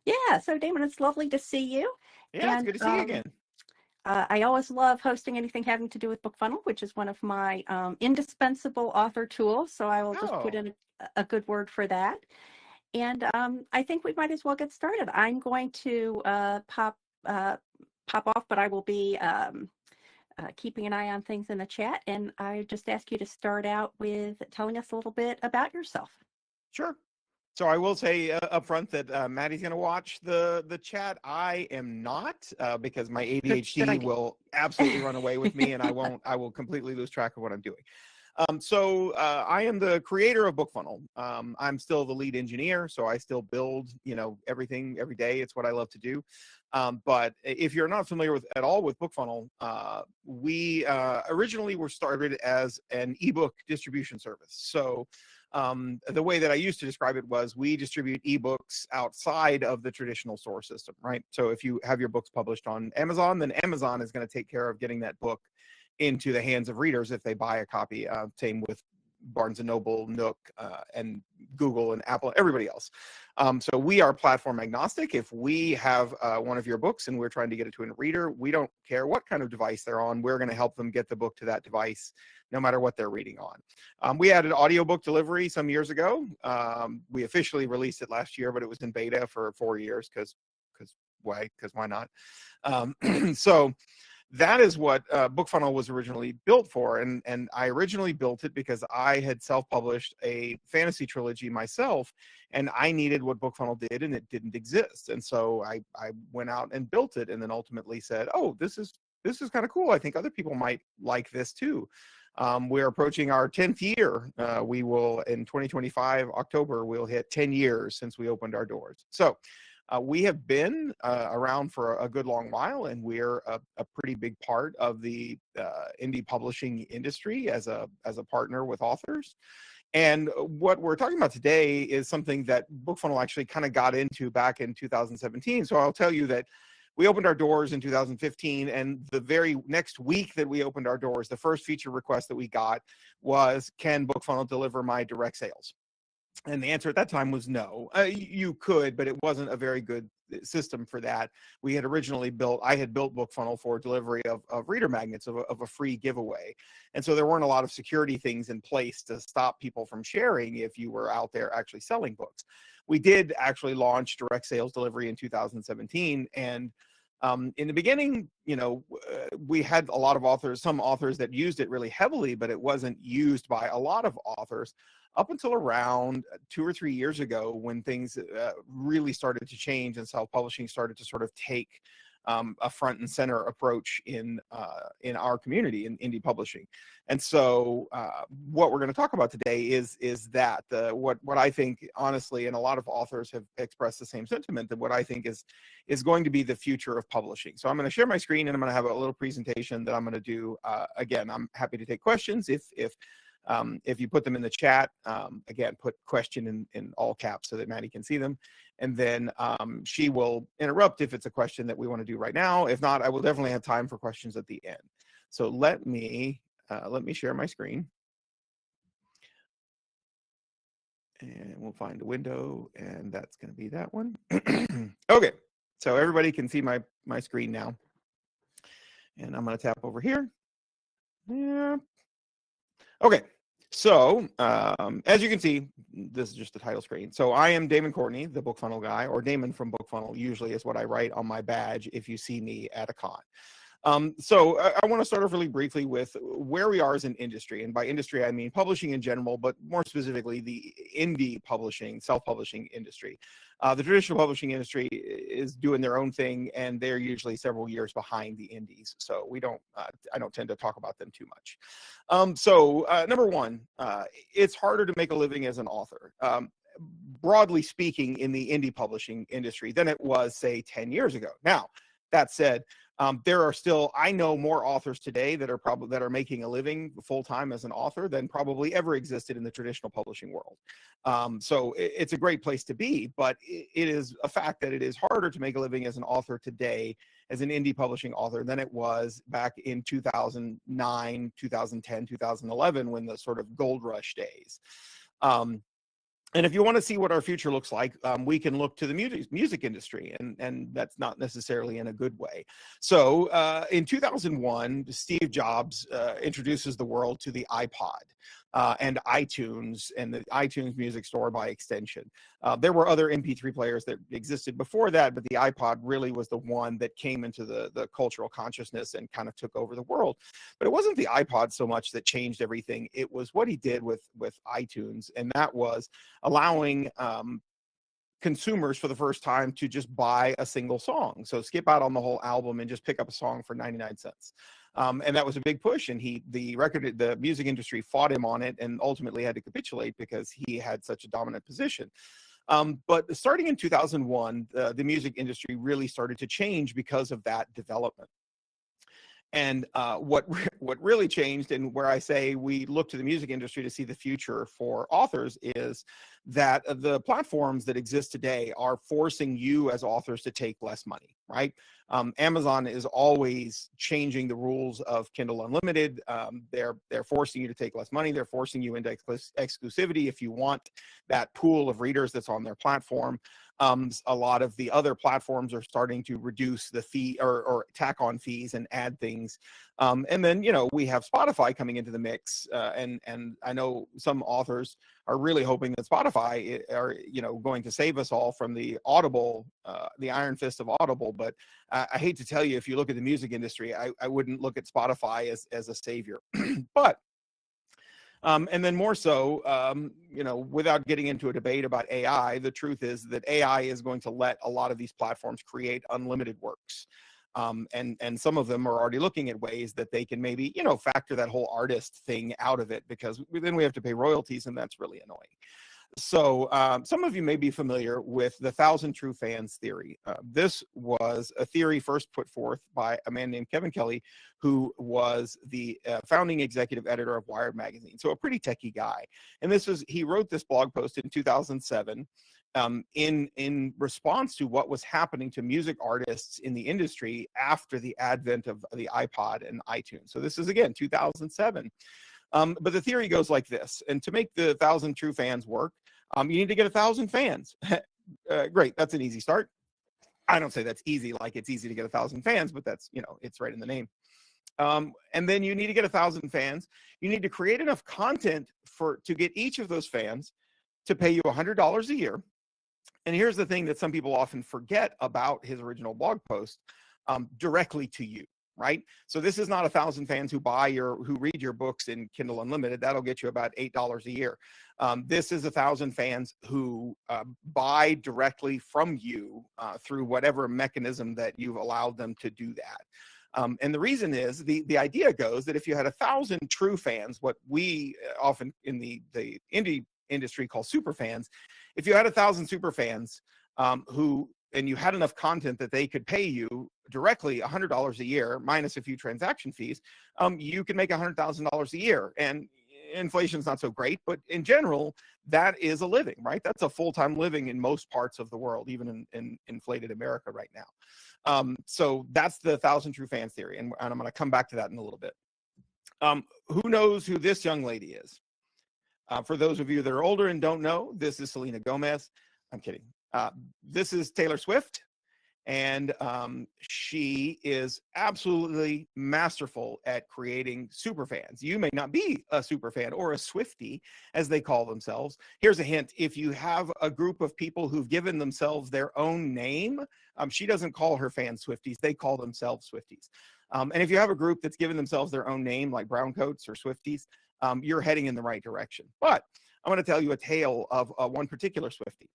Yeah, so Damon, it's lovely to see you. Yeah, it's And good to see you again. I always love hosting anything having to do with BookFunnel, which is one of my indispensable author tools. So I will just put Oh, in a good word for that. And I think we might as well get started. I'm going to uh, pop off, but I will be keeping an eye on things in the chat. And I just ask you to start out with telling us a little bit about yourself. sure. So I will say up front that Maddie's going to watch the chat. I am not because my Good ADHD idea. will absolutely run away with me, and I won't. I will completely lose track of what I'm doing. So I am the creator of BookFunnel. I'm still the lead engineer, so I still build, everything every day. It's what I love to do. But if you're not familiar with at all with BookFunnel, we originally were started as an ebook distribution service. So the way that I used to describe it was we distribute ebooks outside of the traditional source system, right? So if you have your books published on Amazon, then Amazon is going to take care of getting that book into the hands of readers if they buy a copy. Same with Barnes and Noble, Nook, and Google and Apple, everybody else. So we are platform agnostic. If we have one of your books and we're trying to get it to a reader, we don't care what kind of device they're on. We're going to help them get the book to that device, no matter what they're reading on. We added audiobook delivery some years ago. We officially released it last year, but it was in beta for 4 years because why not? So that is what BookFunnel was originally built for, and I originally built it because I had self-published a fantasy trilogy myself, and I needed what BookFunnel did, and it didn't exist. And so I went out and built it, and then ultimately said, "Oh, this is kind of cool. I think other people might like this too." We're approaching our 10th year. We will in 2025 October we'll hit 10 years since we opened our doors. So we have been around for a good long while, and we're a pretty big part of the indie publishing industry as a partner with authors. And what we're talking about today is something that BookFunnel actually kind of got into back in 2017. So I'll tell you that we opened our doors in 2015, and the very next week that we opened our doors, the first feature request that we got was, can BookFunnel deliver my direct sales? And the answer at that time was no. You could, but it wasn't a very good system for that. We had originally I had built BookFunnel for delivery of reader magnets, of a free giveaway. And so there weren't a lot of security things in place to stop people from sharing if you were out there actually selling books. We did actually launch direct sales delivery in 2017. And in the beginning, we had a lot of authors, some authors that used it really heavily, but it wasn't used by a lot of authors up until around 2 or 3 years ago, when things really started to change and self-publishing started to sort of take a front and center approach in our community in indie publishing. And so what we're going to talk about today is that what I think, honestly, and a lot of authors have expressed the same sentiment, that what I think is going to be the future of publishing. So I'm going to share my screen, and I'm going to have a little presentation that I'm going to do. Again, I'm happy to take questions if you put them in the chat. Again, put question in all caps so that Maddie can see them. And then she will interrupt if it's a question that we want to do right now. If not, I will definitely have time for questions at the end. So let me share my screen. And we'll find a window, and that's going to be that one. Okay, so everybody can see my screen now. And I'm going to tap over here. Yeah. Okay, so as you can see, this is just the title screen. So I am Damon Courtney, the BookFunnel guy, or Damon from BookFunnel usually is what I write on my badge if you see me at a con. So I want to start off really briefly with where we are as an industry. And by industry, I mean publishing in general, but more specifically, the indie publishing, self-publishing industry. The traditional publishing industry is doing their own thing, and they're usually several years behind the indies. So I don't tend to talk about them too much. Number one, it's harder to make a living as an author. Broadly speaking, in the indie publishing industry than it was, say, 10 years ago. Now, that said, there are still, I know more authors today that are making a living full-time as an author than probably ever existed in the traditional publishing world. So it's a great place to be, but it is a fact that it is harder to make a living as an author today, as an indie publishing author, than it was back in 2009, 2010, 2011, when the sort of gold rush days. And if you want to see what our future looks like, we can look to the music industry, and that's not necessarily in a good way. So in 2001, Steve Jobs introduces the world to the iPod and iTunes and the iTunes Music Store by extension. There were other MP3 players that existed before that, but the iPod really was the one that came into the cultural consciousness and kind of took over the world. But it wasn't the iPod so much that changed everything. It was what he did with iTunes, and that was allowing consumers for the first time to just buy a single song. So skip out on the whole album and just pick up a song for 99 cents. And that was a big push, and the music industry fought him on it and ultimately had to capitulate because he had such a dominant position. But starting in 2001, the music industry really started to change because of that development. And what really changed, and where I say we look to the music industry to see the future for authors, is that the platforms that exist today are forcing you as authors to take less money, right? Amazon is always changing the rules of Kindle Unlimited. They're forcing you to take less money. They're forcing you into exclusivity if you want that pool of readers that's on their platform. A lot of the other platforms are starting to reduce the fee or tack on fees and add things. And then, we have Spotify coming into the mix. And I know some authors are really hoping that Spotify are, going to save us all from the Audible, the iron fist of Audible. But I hate to tell you, if you look at the music industry, I wouldn't look at Spotify as a savior. But and then more so, without getting into a debate about AI, the truth is that AI is going to let a lot of these platforms create unlimited works. And some of them are already looking at ways that they can maybe, factor that whole artist thing out of it, because then we have to pay royalties, and that's really annoying. So some of you may be familiar with the 1,000 True Fans theory. This was a theory first put forth by a man named Kevin Kelly, who was the founding executive editor of Wired magazine. So a pretty techie guy. And he wrote this blog post in 2007 in response to what was happening to music artists in the industry after the advent of the iPod and iTunes. So this is, again, 2007. But the theory goes like this. And to make the 1,000 True Fans work, you need to get 1,000 fans. Great, that's an easy start. I don't say that's easy, like it's easy to get 1,000 fans, but that's, it's right in the name. And then you need to get 1,000 fans. You need to create enough content to get each of those fans to pay you $100 a year. And here's the thing that some people often forget about his original blog post, directly to you. Right? So this is not 1,000 fans who read your books in Kindle Unlimited. That'll get you about $8 a year. This is 1,000 fans who buy directly from you through whatever mechanism that you've allowed them to do that. And the reason is the idea goes that if you had 1,000 true fans, what we often in the indie industry call super fans, if you had 1,000 super fans and you had enough content that they could pay you directly $100 a year, minus a few transaction fees, you can make $100,000 a year. And inflation's not so great, but in general, that is a living, right? That's a full-time living in most parts of the world, even in inflated America right now. So that's the 1,000 True Fans theory, and I'm going to come back to that in a little bit. Who knows who this young lady is? For those of you that are older and don't know, this is Selena Gomez. I'm kidding. This is Taylor Swift, and she is absolutely masterful at creating super fans. You may not be a super fan or a Swiftie, as they call themselves. Here's a hint. If you have a group of people who've given themselves their own name, she doesn't call her fans Swifties. They call themselves Swifties. And if you have a group that's given themselves their own name, like Browncoats or Swifties, you're heading in the right direction. But I'm going to tell you a tale of one particular Swiftie.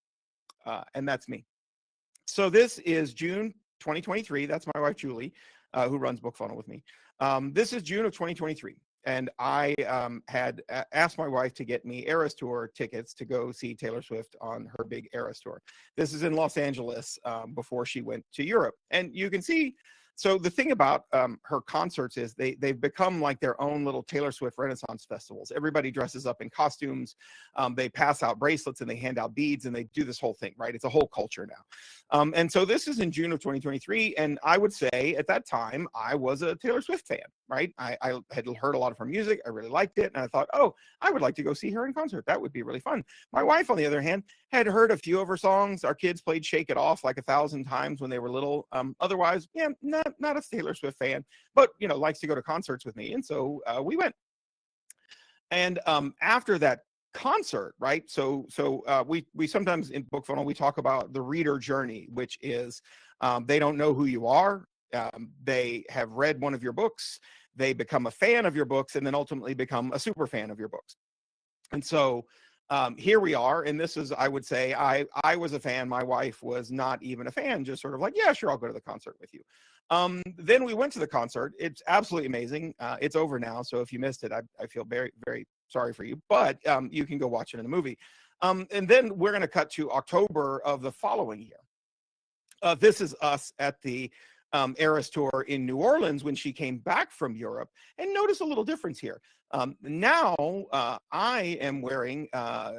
And that's me. So this is June 2023. That's my wife, Julie, who runs BookFunnel with me. This is June of 2023. And I had asked my wife to get me Eras Tour tickets to go see Taylor Swift on her big Eras Tour. This is in Los Angeles before she went to Europe. And you can see So the thing about her concerts is they've become like their own little Taylor Swift Renaissance festivals. Everybody dresses up in costumes. They pass out bracelets and they hand out beads and they do this whole thing, right? It's a whole culture now. And so this is in June of 2023. And I would say at that time, I was a Taylor Swift fan, right? I had heard a lot of her music. I really liked it. And I thought, oh, I would like to go see her in concert. That would be really fun. My wife, on the other hand, had heard a few of her songs. Our kids played Shake It Off like 1,000 times when they were little. Otherwise, yeah, not a Taylor Swift fan, but, you know, likes to go to concerts with me. And so we went. And after that concert, right? So we sometimes in BookFunnel, we talk about the reader journey, which is they don't know who you are. They have read one of your books. They become a fan of your books and then ultimately become a super fan of your books. And so here we are. And this is, I would say, I was a fan. My wife was not even a fan, just sort of like, yeah, sure, I'll go to the concert with you. Then we went to the concert. It's absolutely amazing. It's over now. So if you missed it, I feel very, very sorry for you, but you can go watch it in the movie. And then we're going to cut to October of the following year. This is us at the Eras Tour in New Orleans when she came back from Europe. And notice a little difference here. Now I am wearing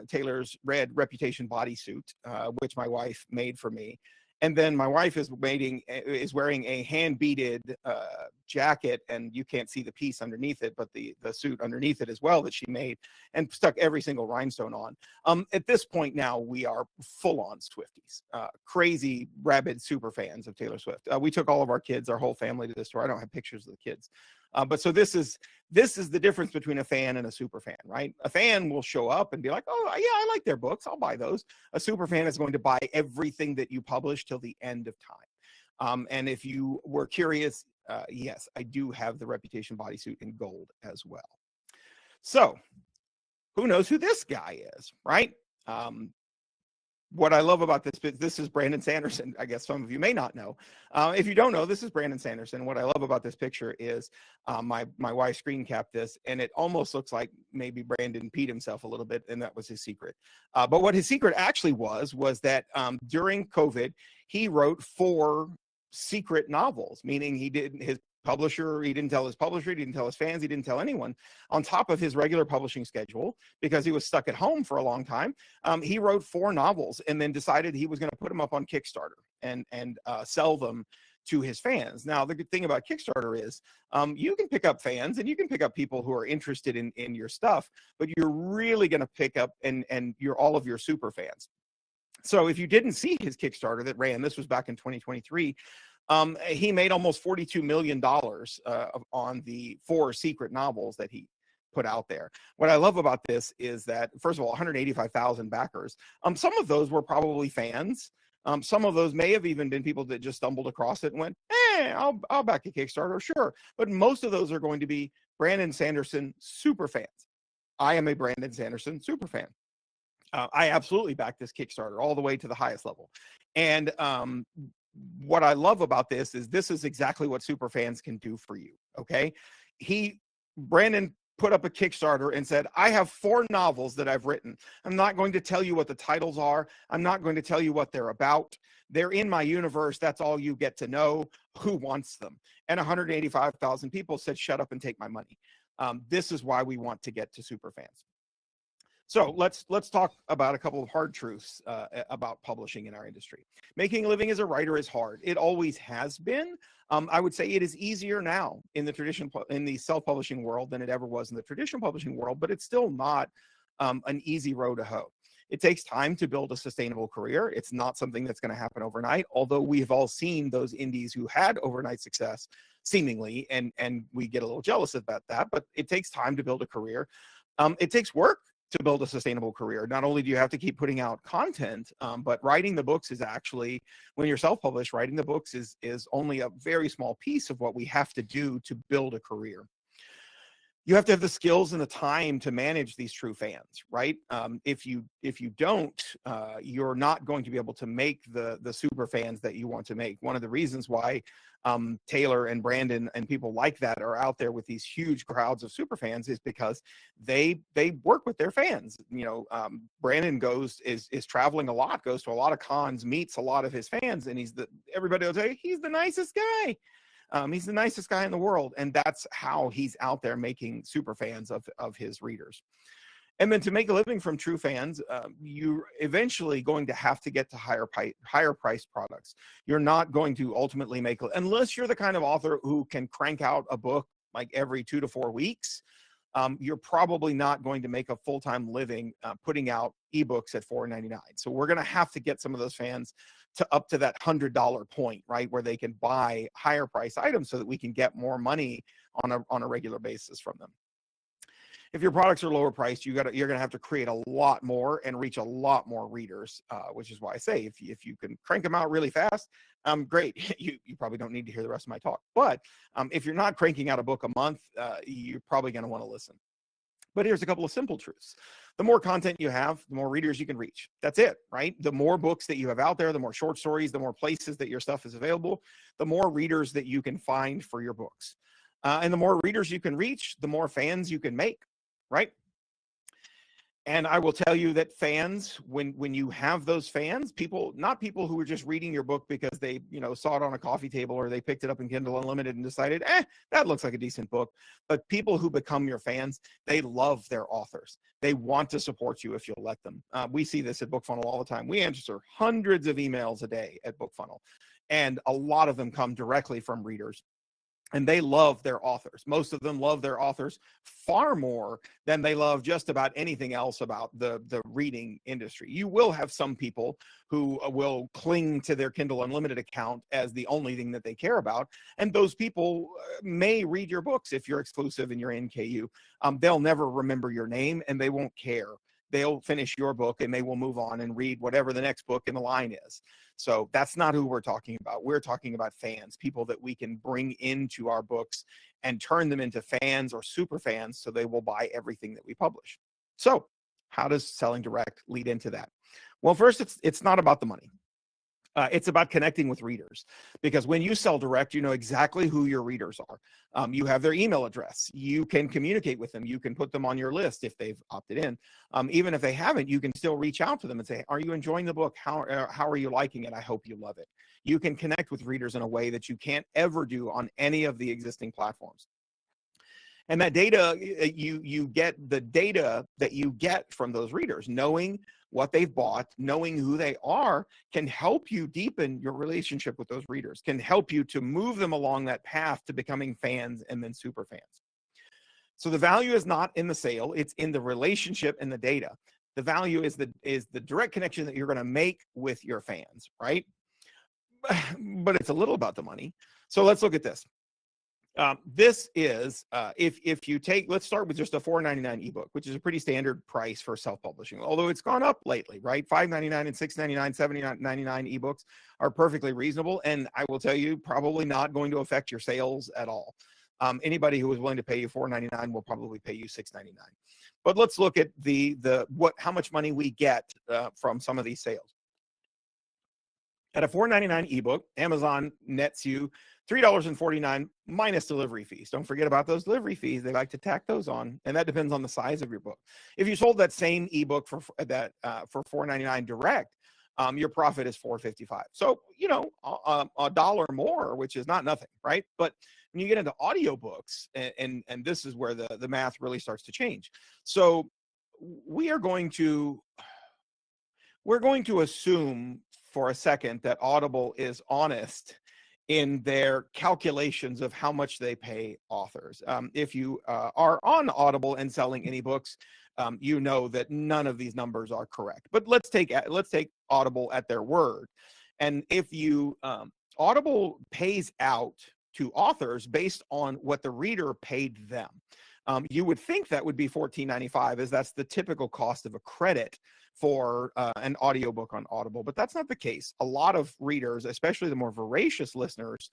Taylor's red Reputation bodysuit, which my wife made for me. And then my wife is wearing a hand-beaded jacket, and you can't see the piece underneath it, but the suit underneath it as well that she made, and stuck every single rhinestone on. At this point now, we are full-on Swifties, crazy, rabid super fans of Taylor Swift. We took all of our kids, our whole family, to this tour. I don't have pictures of the kids. But so this is the difference between a fan and a super fan, right? A fan will show up and be like, oh, yeah, I like their books. I'll buy those. A super fan is going to buy everything that you publish till the end of time. And if you were curious, yes, I do have the Reputation bodysuit in gold as well. So who knows who this guy is, right? What I love about this is Brandon Sanderson. I guess some of you may not know. If you don't know, this is Brandon Sanderson. What I love about this picture is my wife screen capped this, and it almost looks like maybe Brandon peed himself a little bit, and that was his secret. But what his secret actually was that during COVID, he wrote 4 secret novels, meaning he didn't tell his publisher, he didn't tell his fans, he didn't tell anyone, on top of his regular publishing schedule, because he was stuck at home for a long time. He wrote 4 novels and then decided he was going to put them up on Kickstarter and sell them to his fans. Now, the good thing about Kickstarter is you can pick up fans and you can pick up people who are interested in your stuff, but you're really going to pick up and you're all of your super fans. So if you didn't see his Kickstarter that ran, this was back in 2023, he made almost $42 million on the 4 secret novels that he put out there. What I love about this is that, first of all, 185,000 backers. Some of those were probably fans. Some of those may have even been people that just stumbled across it and went, I'll back a Kickstarter, sure. But most of those are going to be Brandon Sanderson super fans. I am a Brandon Sanderson super fan. I absolutely back this Kickstarter all the way to the highest level. And what I love about this is exactly what super fans can do for you. Okay. Brandon put up a Kickstarter and said, I have 4 novels that I've written. I'm not going to tell you what the titles are. I'm not going to tell you what they're about. They're in my universe. That's all you get to know. Who wants them? And 185,000 people said, shut up and take my money. This is why we want to get to super fans. So let's talk about a couple of hard truths about publishing in our industry. Making a living as a writer is hard. It always has been. I would say it is easier now in the self-publishing world than it ever was in the traditional publishing world, but it's still not an easy road to hoe. It takes time to build a sustainable career. It's not something that's going to happen overnight, although we have all seen those indies who had overnight success, seemingly, and we get a little jealous about that, but it takes time to build a career. It takes work to build a sustainable career. Not only do you have to keep putting out content, but writing the books is actually, when you're self-published, writing the books is only a very small piece of what we have to do to build a career. You have to have the skills and the time to manage these true fans, right? If you don't, you're not going to be able to make the super fans that you want to make. One of the reasons why Taylor and Brandon and people like that are out there with these huge crowds of super fans is because they work with their fans. You know, Brandon is traveling a lot, goes to a lot of cons, meets a lot of his fans, and everybody will tell you he's the nicest guy. He's the nicest guy in the world, and that's how he's out there making super fans of his readers. And then to make a living from true fans, you're eventually going to have to get to higher priced products. You're not going to ultimately make, unless you're the kind of author who can crank out a book like every 2 to 4 weeks, you're probably not going to make a full-time living putting out ebooks at $4.99. So we're going to have to get some of those fans to up to that $100 point, right, where they can buy higher price items so that we can get more money on a regular basis from them. If your products are lower priced, you're going to have to create a lot more and reach a lot more readers, which is why I say if you can crank them out really fast, great. You probably don't need to hear the rest of my talk. But if you're not cranking out a book a month, you're probably going to want to listen. But here's a couple of simple truths. The more content you have, the more readers you can reach. That's it, right? The more books that you have out there, the more short stories, the more places that your stuff is available, the more readers that you can find for your books. And the more readers you can reach, the more fans you can make. Right? And I will tell you that fans, when you have those fans, not people who are just reading your book because they, saw it on a coffee table or they picked it up in Kindle Unlimited and decided, that looks like a decent book. But people who become your fans, they love their authors. They want to support you if you'll let them. We see this at BookFunnel all the time. We answer hundreds of emails a day at BookFunnel, and a lot of them come directly from readers. And they love their authors. Most of them love their authors far more than they love just about anything else about the reading industry. You will have some people who will cling to their Kindle Unlimited account as the only thing that they care about. And those people may read your books if you're exclusive and you're in KU. They'll never remember your name and they won't care. They'll finish your book and they will move on and read whatever the next book in the line is. So that's not who we're talking about. We're talking about fans, people that we can bring into our books and turn them into fans or super fans so they will buy everything that we publish. So how does selling direct lead into that? Well, first, it's not about the money. It's about connecting with readers, because when you sell direct, you know exactly who your readers are. You have their email address. You can communicate with them. You can put them on your list if they've opted in. Even if they haven't, you can still reach out to them and say, are you enjoying the book? How are you liking it? I hope you love it. You can connect with readers in a way that you can't ever do on any of the existing platforms. And that data, you get the data that you get from those readers, knowing what they've bought, knowing who they are, can help you deepen your relationship with those readers, can help you to move them along that path to becoming fans and then super fans. So the value is not in the sale, it's in the relationship and the data. The value is the direct connection that you're going to make with your fans, right? But it's a little about the money. So let's look at this. This is, if you take, let's start with just a $4.99 ebook, which is a pretty standard price for self-publishing, although it's gone up lately, right? $5.99 and $6.99, $7.99 ebooks are perfectly reasonable. And I will tell you, probably not going to affect your sales at all. Anybody who is willing to pay you $4.99 will probably pay you $6.99. But let's look at how much money we get from some of these sales. At a $4.99 ebook, Amazon nets you $3.49 minus delivery fees. Don't forget about those delivery fees. They like to tack those on, and that depends on the size of your book. If you sold that same ebook for $4.99 direct, your profit is $4.55. So, a dollar more, which is not nothing, right? But when you get into audiobooks, and this is where the math really starts to change. So we're going to assume for a second that Audible is honest in their calculations of how much they pay authors. If you are on Audible and selling any books, you know that none of these numbers are correct. But let's take Audible at their word. And if Audible pays out to authors based on what the reader paid them. You would think that would be $14.95, as that's the typical cost of a credit for an audiobook on Audible, but that's not the case. A lot of readers, especially the more voracious listeners,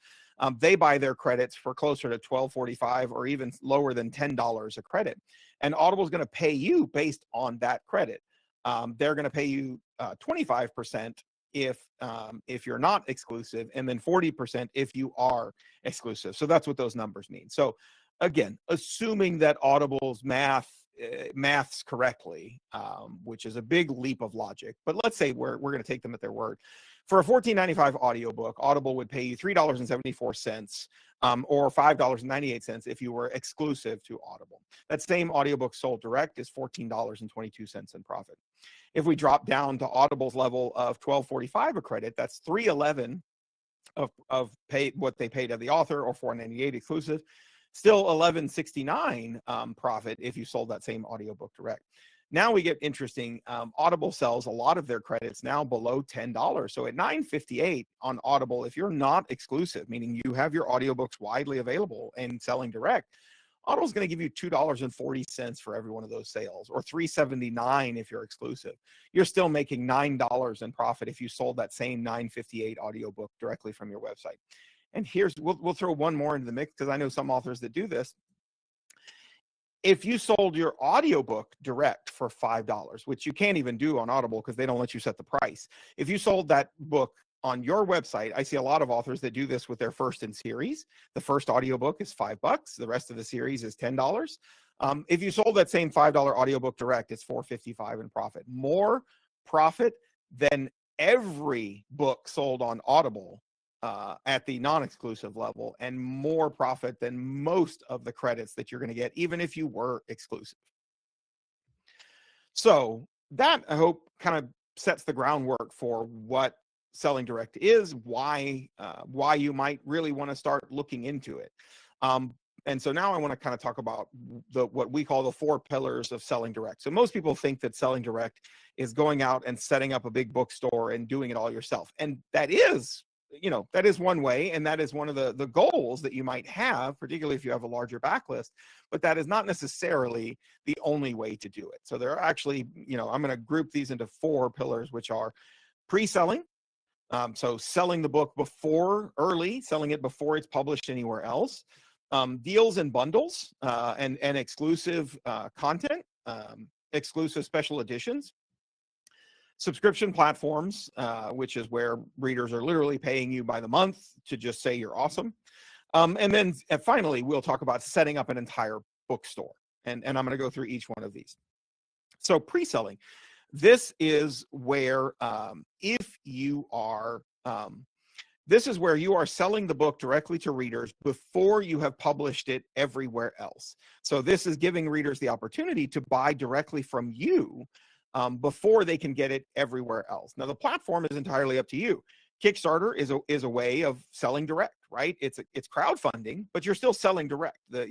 they buy their credits for closer to $12.45 or even lower than $10 a credit. And Audible is going to pay you based on that credit. They're going to pay you 25% if you're not exclusive, and then 40% if you are exclusive. So that's what those numbers mean. So again, assuming that Audible's maths correctly, which is a big leap of logic, but let's say we're going to take them at their word. For a $14.95 audiobook, Audible would pay you $3.74 or $5.98 if you were exclusive to Audible. That same audiobook sold direct is $14.22 in profit. If we drop down to Audible's level of $12.45 a credit, that's $3.11 of what they paid of the author, or $4.98 exclusive. Still $11.69 profit if you sold that same audiobook direct. Now we get interesting. Audible sells a lot of their credits now below $10. So at $9.58 on Audible, if you're not exclusive, meaning you have your audiobooks widely available and selling direct, Audible's going to give you $2.40 for every one of those sales, or $3.79 if you're exclusive. You're still making $9 in profit if you sold that same $9.58 audiobook directly from your website. And we'll throw one more into the mix, because I know some authors that do this. If you sold your audiobook direct for $5, which you can't even do on Audible because they don't let you set the price. If you sold that book on your website, I see a lot of authors that do this with their first in series. The first audiobook is $5. The rest of the series is $10. If you sold that same $5 audiobook direct, it's $4.55 in profit. More profit than every book sold on Audible at the non-exclusive level, and more profit than most of the credits that you're going to get, even if you were exclusive. So that, I hope, kind of sets the groundwork for what selling direct is, why you might really want to start looking into it. And so now I want to kind of talk about what we call the 4 pillars of selling direct. So most people think that selling direct is going out and setting up a big bookstore and doing it all yourself. And that is one way, and that is one of the goals that you might have, particularly if you have a larger backlist, but that is not necessarily the only way to do it. So there are actually, I'm going to group these into 4 pillars, which are pre-selling. So selling the book early, selling it before it's published anywhere else. Deals and bundles, and exclusive content, exclusive special editions. Subscription platforms, which is where readers are literally paying you by the month to just say you're awesome. And then finally, we'll talk about setting up an entire bookstore. And I'm going to go through each one of these. So pre-selling. This is where this is where you are selling the book directly to readers before you have published it everywhere else. So this is giving readers the opportunity to buy directly from you before they can get it everywhere else. Now, the platform is entirely up to you. Kickstarter is a way of selling direct, right? It's crowdfunding, but you're still selling direct. The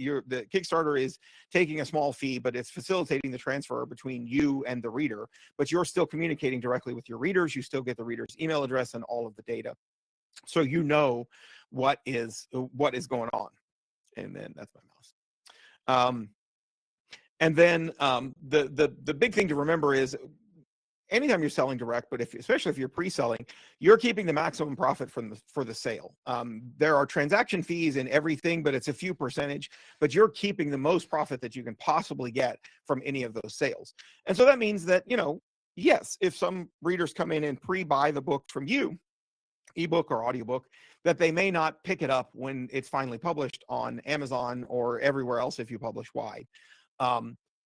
Kickstarter is taking a small fee, but it's facilitating the transfer between you and the reader. But you're still communicating directly with your readers. You still get the reader's email address and all of the data, so you know what is going on. And then that's my mouse. And then the big thing to remember is, anytime you're selling direct, but especially if you're pre-selling, you're keeping the maximum profit for the sale. There are transaction fees and everything, but it's a few percentage, but you're keeping the most profit that you can possibly get from any of those sales. And so that means that, yes, if some readers come in and pre-buy the book from you, ebook or audiobook, that they may not pick it up when it's finally published on Amazon or everywhere else if you publish wide.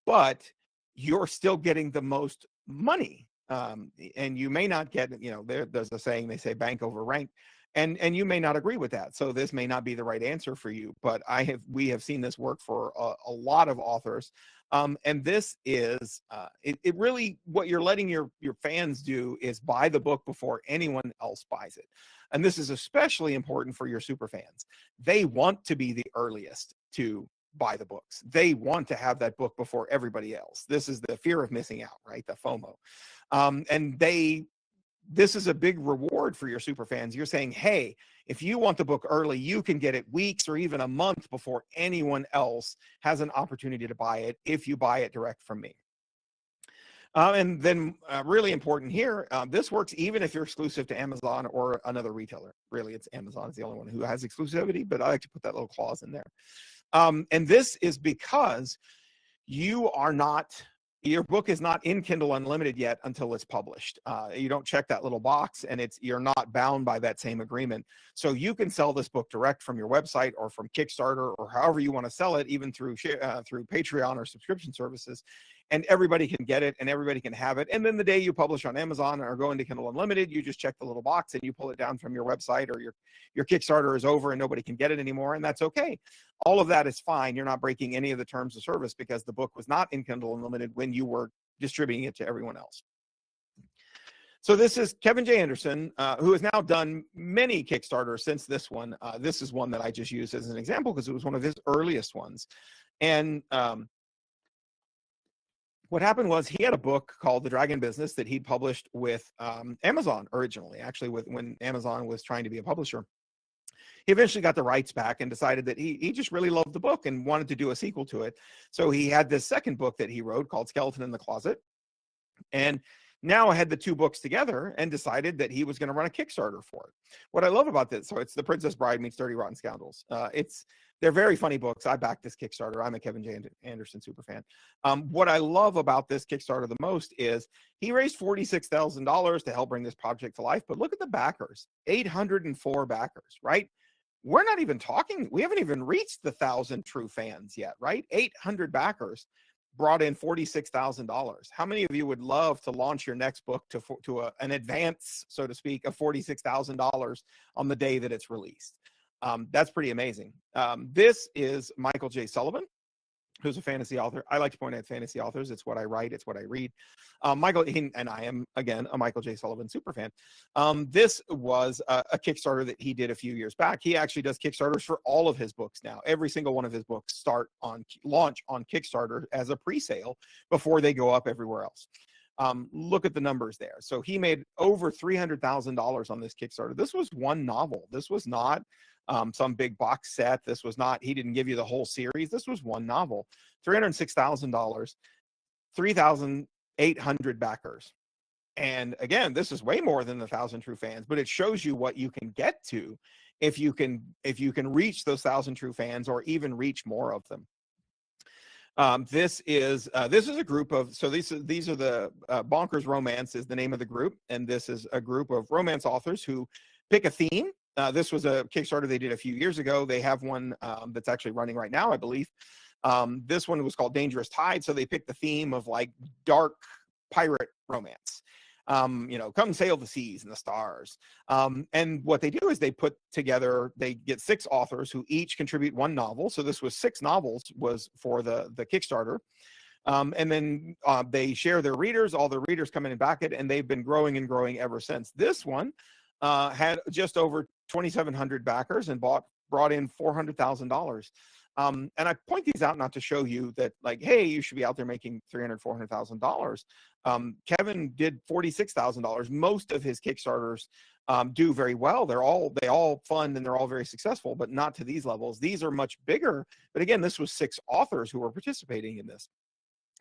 But you're still getting the most money. And you may not get, there's a saying, they say bank over rank, and you may not agree with that. So this may not be the right answer for you, but we have seen this work for a lot of authors. And this is, it really, what you're letting your fans do is buy the book before anyone else buys it. And this is especially important for your super fans. They want to be the earliest to buy the books. They want to have that book before everybody else. This is the fear of missing out, right? The FOMO. And this is a big reward for your super fans. You're saying, hey, if you want the book early, you can get it weeks or even a month before anyone else has an opportunity to buy it if you buy it direct from me. And then really important here, this works even if you're exclusive to Amazon or another retailer. Really, it's Amazon is the only one who has exclusivity, but I like to put that little clause in there. And this is because your book is not in Kindle Unlimited yet until it's published. You don't check that little box, and you're not bound by that same agreement. So you can sell this book direct from your website or from Kickstarter or however you want to sell it, even through Patreon or subscription services. and everybody can get it and everybody can have it. And then the day you publish on Amazon or go into Kindle Unlimited, you just check the little box and you pull it down from your website, or your Kickstarter is over and nobody can get it anymore, and that's okay. All of that is fine. You're not breaking any of the terms of service because the book was not in Kindle Unlimited when you were distributing it to everyone else. So this is Kevin J. Anderson, who has now done many Kickstarters since this one. This is one that I just used as an example because it was one of his earliest ones. And what happened was he had a book called The Dragon Business that he'd published with Amazon originally, actually when Amazon was trying to be a publisher. He eventually got the rights back and decided that he just really loved the book and wanted to do a sequel to it. So he had this second book that he wrote called Skeleton in the Closet. And now I had the two books together and decided that he was going to run a Kickstarter for it. What I love about this, so it's The Princess Bride meets Dirty Rotten Scoundrels. They're very funny books. I backed this Kickstarter. I'm a Kevin J. Anderson super fan. What I love about this Kickstarter the most is he raised $46,000 to help bring this project to life. But look at the backers, 804 backers, right? We're not even talking. We haven't even reached the 1,000 true fans yet, right? 800 backers brought in $46,000. How many of you would love to launch your next book to an advance, so to speak, of $46,000 on the day that it's released? That's pretty amazing. This is Michael J. Sullivan, who's a fantasy author. I like to point out fantasy authors. It's what I write. It's what I read. Michael, and I am, again, a Michael J. Sullivan superfan. This was a Kickstarter that he did a few years back. He actually does Kickstarters for all of his books now. Every single one of his books launch on Kickstarter as a pre-sale before they go up everywhere else. Look at the numbers there. So he made over $300,000 on this Kickstarter. This was one novel. This was not some big box set. This was not, he didn't give you the whole series. This was one novel. $306,000, 3,800 backers. And again, this is way more than the 1,000 true fans, but it shows you what you can get to if you can reach those 1,000 true fans, or even reach more of them. This is a group of, so these are the Bonkers Romance is the name of the group, and this is a group of romance authors who pick a theme. This was a Kickstarter they did a few years ago. They have one that's actually running right now, I believe. This one was called Dangerous Tide, so they picked the theme of like dark pirate romance. Come sail the seas and the stars. And what they do is they get 6 authors who each contribute one novel. So this was 6 novels was for the Kickstarter. And then they share their readers. All the readers come in and back it, and they've been growing and growing ever since. This one had just over 2,700 backers and brought in $400,000. And I point these out not to show you that, like, hey, you should be out there making $300,000, $400,000. Kevin did $46,000. Most of his Kickstarters do very well. They all fund and they're all very successful, but not to these levels. These are much bigger. But again, this was 6 authors who were participating in this.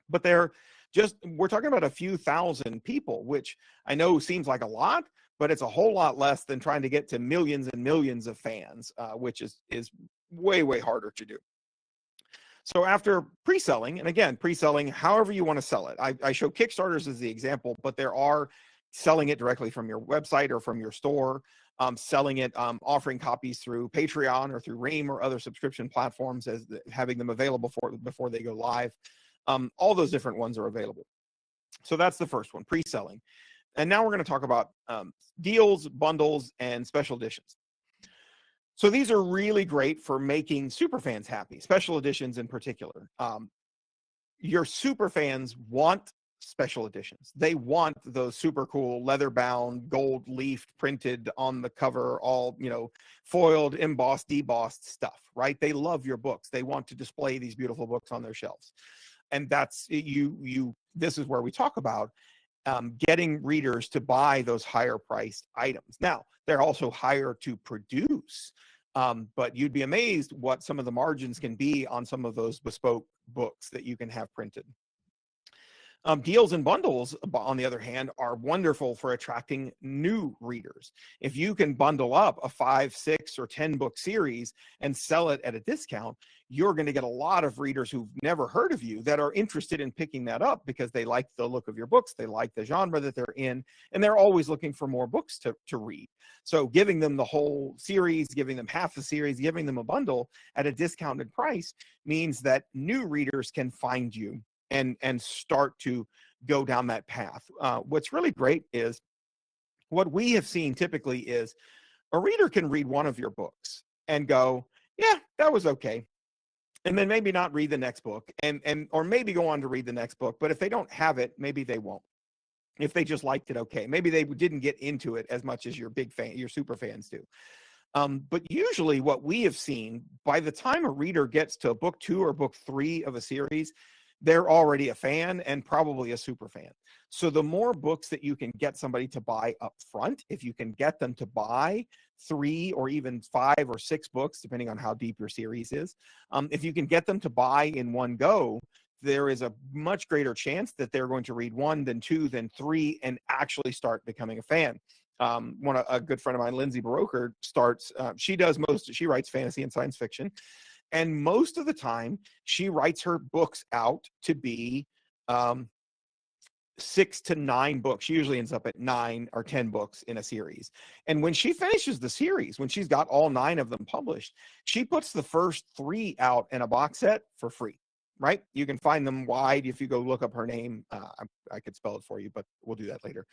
But we're talking about a few thousand people, which I know seems like a lot, but it's a whole lot less than trying to get to millions and millions of fans, which is way, way harder to do. So after pre-selling, and again, pre-selling, however you want to sell it. I show Kickstarters as the example, but there are selling it directly from your website or from your store, selling it, offering copies through Patreon or through Ream or other subscription platforms, having them available before they go live. All those different ones are available. So that's the first one, pre-selling. And now we're going to talk about deals, bundles, and special editions. So these are really great for making super fans happy, special editions in particular. Your super fans want special editions. They want those super cool leather-bound, gold-leafed, printed on the cover, all, foiled, embossed, debossed stuff, right? They love your books. They want to display these beautiful books on their shelves. And that's this is where we talk about getting readers to buy those higher priced items. Now, they're also higher to produce, but you'd be amazed what some of the margins can be on some of those bespoke books that you can have printed. Deals and bundles, on the other hand, are wonderful for attracting new readers. If you can bundle up a 5, 6, or 10 book series and sell it at a discount, you're going to get a lot of readers who've never heard of you that are interested in picking that up because they like the look of your books, they like the genre that they're in, and they're always looking for more books to read. So giving them the whole series, giving them half the series, giving them a bundle at a discounted price means that new readers can find you and start to go down that path. What's really great is what we have seen typically is a reader can read one of your books and go, yeah, that was okay. And then maybe not read the next book or maybe go on to read the next book. But if they don't have it, maybe they won't. If they just liked it, okay. Maybe they didn't get into it as much as your super fans do. But usually what we have seen, by the time a reader gets to book 2 or book 3 of a series, they're already a fan and probably a super fan. So the more books that you can get somebody to buy up front, if you can get them to buy 3 or even 5 or 6 books, depending on how deep your series is, if you can get them to buy in one go, there is a much greater chance that they're going to read 1, then 2, then 3, and actually start becoming a fan. A good friend of mine, Lindsay Baroker, she writes fantasy and science fiction. And most of the time, she writes her books out to be 6 to 9 books. She usually ends up at 9 or 10 books in a series. And when she finishes the series, when she's got all 9 of them published, she puts the first 3 out in a box set for free. Right? You can find them wide if you go look up her name. I could spell it for you, but we'll do that later.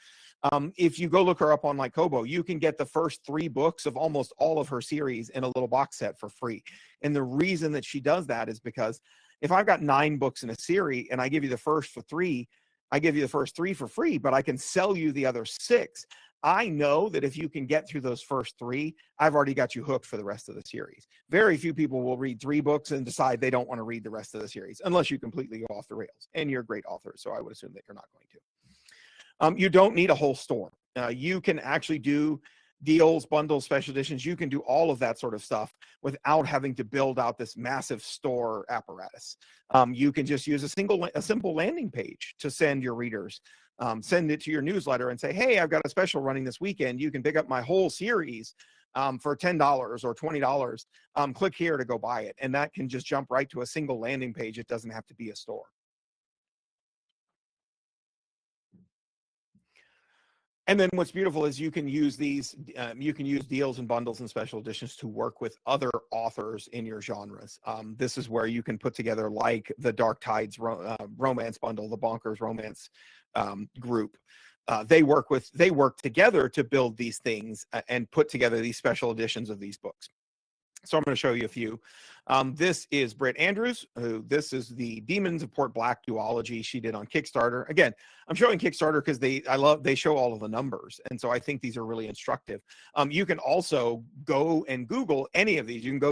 If you go look her up on like Kobo, you can get the first 3 books of almost all of her series in a little box set for free. And the reason that she does that is because if I've got 9 books in a series and I give you the first 3, I give you the first 3 for free, but I can sell you the other 6. I know that if you can get through those first 3, I've already got you hooked for the rest of the series. Very few people will read 3 books and decide they don't want to read the rest of the series, unless you completely go off the rails. And you're a great author, so I would assume that you're not going to. You don't need a whole store. You can actually do deals, bundles, special editions. You can do all of that sort of stuff without having to build out this massive store apparatus. You can just use a simple landing page to send your readers. Send it to your newsletter and say, hey, I've got a special running this weekend. You can pick up my whole series for $10 or $20. Click here to go buy it. And that can just jump right to a single landing page. It doesn't have to be a store. And then what's beautiful is you can use these, you can use deals and bundles and special editions to work with other authors in your genres. This is where you can put together like the Dark Tides romance bundle, the Bonkers romance group. They work together to build these things and put together these special editions of these books. So I'm going to show you a few. This is Britt Andrews, this is the Demons of Port Black duology she did on Kickstarter. Again, I'm showing Kickstarter because they show all of the numbers, and so I think these are really instructive. You can also go and Google any of these. You can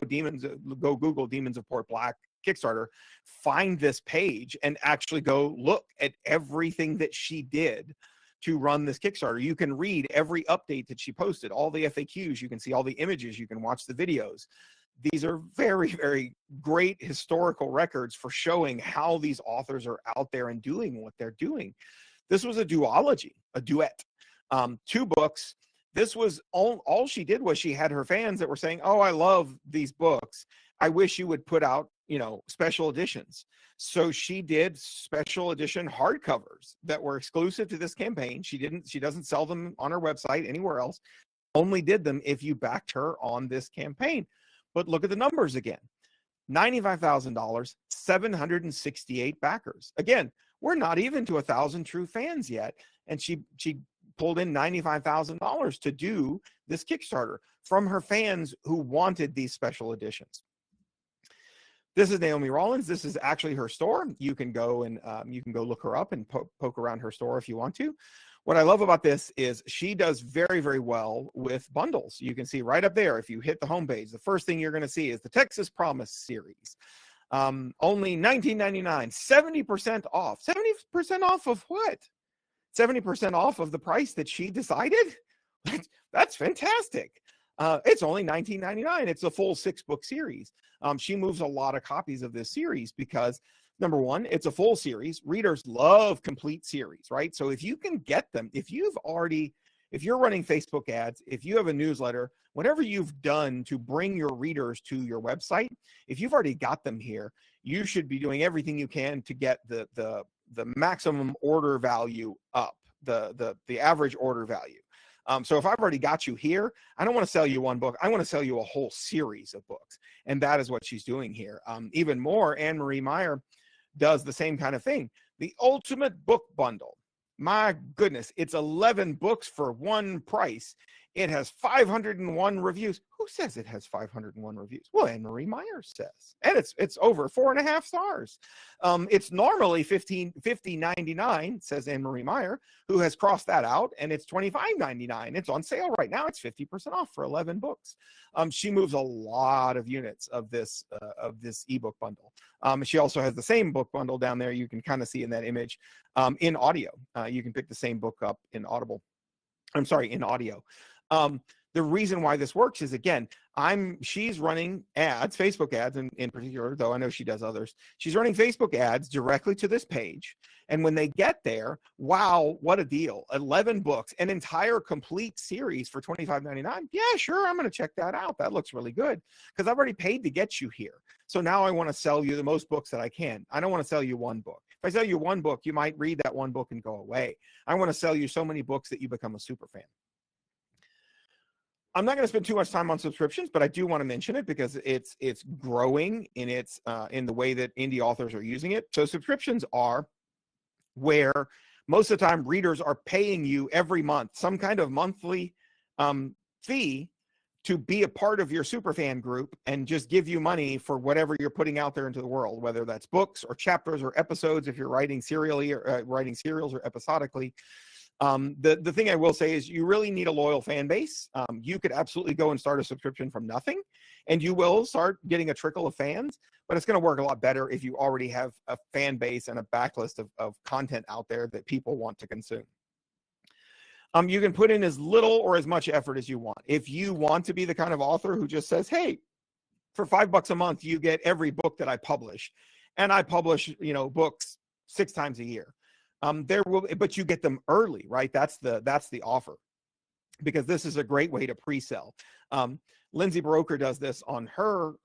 go Google Demons of Port Black Kickstarter, find this page, and actually go look at everything that she did to run this Kickstarter. You can read every update that she posted, all the FAQs, you can see all the images, you can watch the videos. These are very, very great historical records for showing how these authors are out there and doing what they're doing. This was a duology, a duet, 2 books. This was all she did was she had her fans that were saying, oh, I love these books. I wish you would put out, special editions. So she did special edition hardcovers that were exclusive to this campaign. She doesn't sell them on her website anywhere else. Only did them if you backed her on this campaign. But look at the numbers again. $95,000, 768 backers. Again, we're not even to 1,000 true fans yet. And she pulled in $95,000 to do this Kickstarter from her fans who wanted these special editions. This is Naomi Rollins. This is actually her store. You can go and look her up and poke around her store if you want to. What I love about this is she does very, very well with bundles. You can see right up there, if you hit the homepage, the first thing you're going to see is the Texas Promise series. Only $19.99, 70% off. 70% off of what? 70% off of the price that she decided? That's fantastic. It's only $19.99. It's a full 6-book series. She moves a lot of copies of this series because, number one, it's a full series. Readers love complete series, right? So if you can get them, if you're running Facebook ads, if you have a newsletter, whatever you've done to bring your readers to your website, if you've already got them here, you should be doing everything you can to get the maximum order value up, the average order value. So if I've already got you here, I don't want to sell you one book. I want to sell you a whole series of books. And that is what she's doing here. Even more, Anne Marie Meyer, does the same kind of thing. The Ultimate Book Bundle. My goodness, it's 11 books for one price. It has 501 reviews. Who says it has 501 reviews? Well, Anne-Marie Meyer says. And it's over 4.5 stars. It's normally $50.99, says Anne-Marie Meyer, who has crossed that out, and it's $25.99. It's on sale right now. It's 50% off for 11 books. She moves a lot of units of this ebook bundle. She also has the same book bundle down there. You can kind of see in that image in audio. You can pick the same book up in audio. The reason why this works is, again, she's running ads, Facebook ads in particular, though I know she does others. She's running Facebook ads directly to this page. And when they get there, wow, what a deal. 11 books, an entire complete series for $25.99. Yeah, sure, I'm going to check that out. That looks really good because I've already paid to get you here. So now I want to sell you the most books that I can. I don't want to sell you one book. If I sell you one book, you might read that one book and go away. I want to sell you so many books that you become a super fan. I'm not going to spend too much time on subscriptions, but I do want to mention it because it's growing in the way that indie authors are using it. So subscriptions are where most of the time readers are paying you every month some kind of monthly fee to be a part of your superfan group and just give you money for whatever you're putting out there into the world, whether that's books or chapters or episodes if you're writing serially or writing serials or episodically. The thing I will say is you really need a loyal fan base. You could absolutely go and start a subscription from nothing, and you will start getting a trickle of fans, but it's going to work a lot better if you already have a fan base and a backlist of content out there that people want to consume. You can put in as little or as much effort as you want. If you want to be the kind of author who just says, hey, for $5 a month, you get every book that I publish, and I publish, books 6 times a year. But you get them early, right? That's the offer, because this is a great way to pre-sell. Lindsay Broker does this on her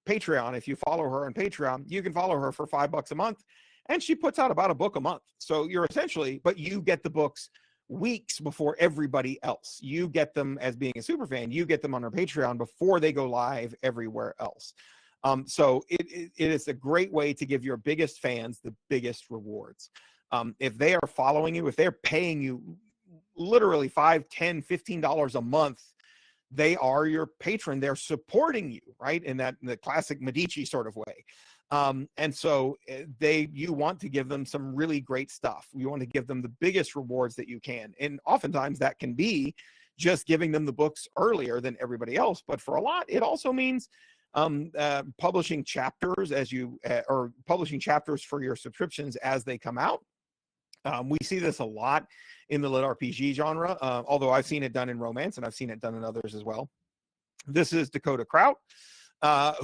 Patreon. If you follow her on Patreon, you can follow her for $5 a month, and she puts out about a book a month. So but you get the books weeks before everybody else. You get them as being a super fan. You get them on her Patreon before they go live everywhere else. So it is a great way to give your biggest fans the biggest rewards. If they are following you, if they're paying you literally $5, $10, $15 a month, they are your patron. They're supporting you, right? In the classic Medici sort of way. And so you want to give them some really great stuff. You want to give them the biggest rewards that you can. And oftentimes that can be just giving them the books earlier than everybody else. But for a lot, it also means publishing chapters or publishing chapters for your subscriptions as they come out. We see this a lot in the lit RPG genre, although I've seen it done in romance and I've seen it done in others as well. This is Dakota Kraut, what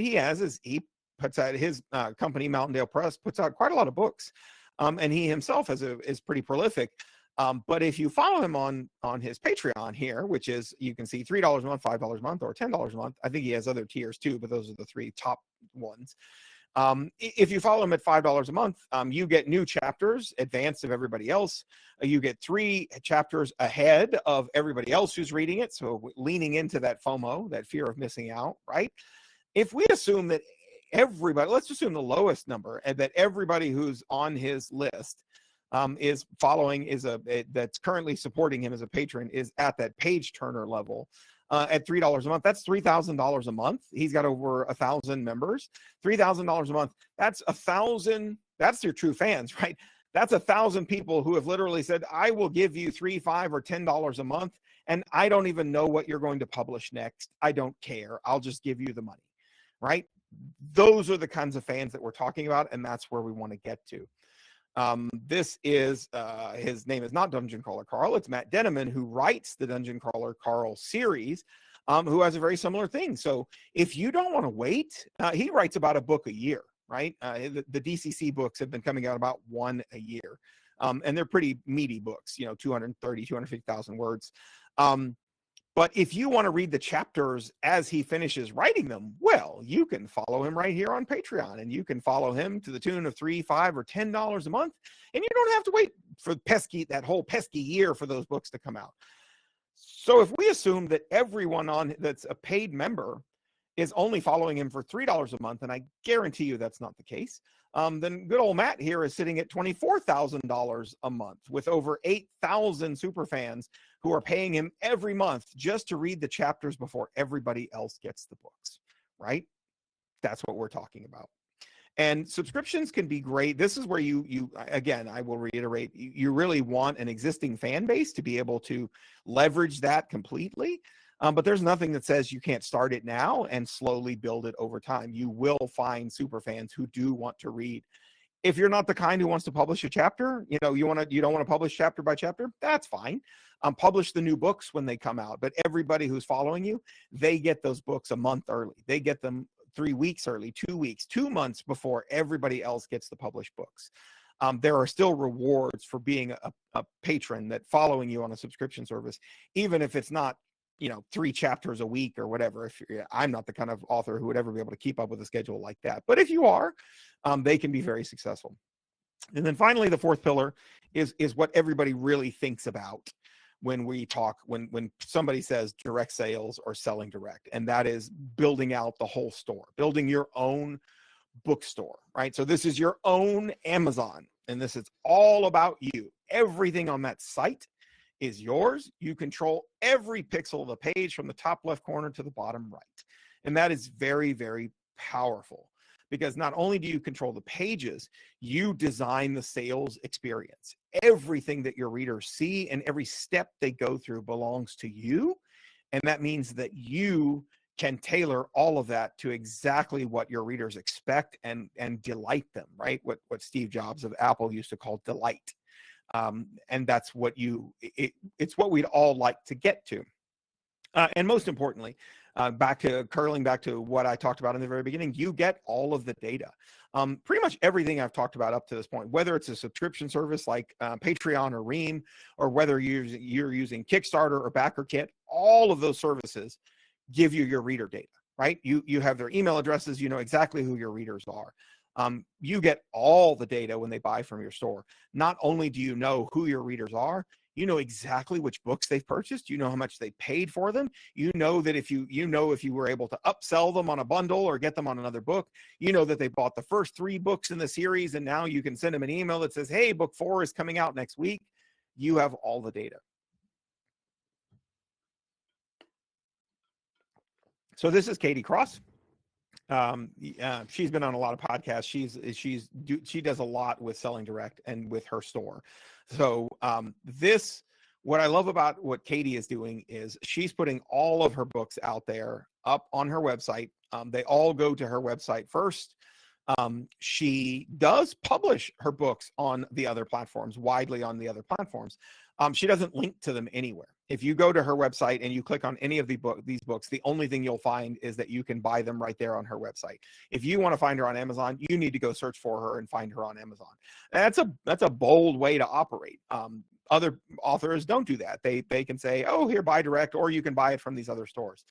he has is he puts out his company, Mountaindale Press, puts out quite a lot of books, and he himself is pretty prolific. But if you follow him on his Patreon here, which is, you can see $3 a month, $5 a month, or $10 a month. I think he has other tiers too, but those are the 3 top ones. If you follow him at $5 a month, you get new chapters, advance of everybody else. You get 3 chapters ahead of everybody else who's reading it. So leaning into that FOMO, that fear of missing out, right? If we assume that let's assume the lowest number, and that everybody who's on his list is following, that's currently supporting him as a patron, is at that page turner level. At $3 a month, that's $3,000 a month. He's got over 1,000 members. $3,000 a month. That's 1,000. That's your true fans, right? That's 1,000 people who have literally said, "I will give you $3, $5, or $10 a month, and I don't even know what you're going to publish next. I don't care. I'll just give you the money," right? Those are the kinds of fans that we're talking about, and that's where we want to get to. This is, his name is not Dungeon Crawler Carl. It's Matt Denneman, who writes the Dungeon Crawler Carl series, who has a very similar thing. So if you don't want to wait, he writes about a book a year, right? The DCC books have been coming out about 1 a year. And they're pretty meaty books, 230, 250,000 words. But if you want to read the chapters as he finishes writing them, well, you can follow him right here on Patreon, and you can follow him to the tune of $3, $5, or $10 a month, and you don't have to wait for that whole pesky year for those books to come out. So if we assume that everyone that's a paid member is only following him for $3 a month, and I guarantee you that's not the case, then good old Matt here is sitting at $24,000 a month with over 8,000 super fans who are paying him every month just to read the chapters before everybody else gets the books, right? That's what we're talking about. And subscriptions can be great. This is where you again, I will reiterate, you really want an existing fan base to be able to leverage that completely. But there's nothing that says you can't start it now and slowly build it over time. You will find super fans who do want to read. If you're not the kind who wants to publish a chapter, you don't want to publish chapter by chapter, that's fine. Publish the new books when they come out. But everybody who's following you, they get those books a month early. They get them 3 weeks early, 2 weeks, 2 months before everybody else gets the published books. There are still rewards for being a patron that following you on a subscription service, even if it's not 3 chapters a week or whatever. I'm not the kind of author who would ever be able to keep up with a schedule like that. But if you are, they can be very successful. And then finally, the fourth pillar is what everybody really thinks about when we talk, when somebody says direct sales or selling direct, and that is building out the whole store, building your own bookstore, right? So this is your own Amazon, and this is all about you. Everything on that site is yours. You control every pixel of the page from the top left corner to the bottom right. And that is very, very powerful, because not only do you control the pages, you design the sales experience. Everything that your readers see and every step they go through belongs to you. And that means that you can tailor all of that to exactly what your readers expect and delight them, right? What Steve Jobs of Apple used to call delight. And that's what it's what we'd all like to get to. And most importantly, curling back to what I talked about in the very beginning, you get all of the data. Pretty much everything I've talked about up to this point, whether it's a subscription service like Patreon or Ream, or whether you're using Kickstarter or BackerKit, all of those services give you your reader data, right? You have their email addresses, you know exactly who your readers are. You get all the data when they buy from your store. Not only do you know who your readers are, you know exactly which books they've purchased. You know how much they paid for them. You know that if you were able to upsell them on a bundle or get them on another book, you know that they bought the first 3 books in the series, and now you can send them an email that says, hey, book 4 is coming out next week. You have all the data. So this is Katie Cross. She's been on a lot of podcasts. She does a lot with selling direct and with her store. So what I love about what Katie is doing is she's putting all of her books out there up on her website. They all go to her website first. She does publish her books on the other platforms, widely on the other platforms. She doesn't link to them anywhere. If you go to her website and you click on any of these books, the only thing you'll find is that you can buy them right there on her website. If you want to find her on Amazon, you need to go search for her and find her on Amazon. And that's a bold way to operate. Other authors don't do that. They can say, oh, here, buy direct, or you can buy it from these other stores.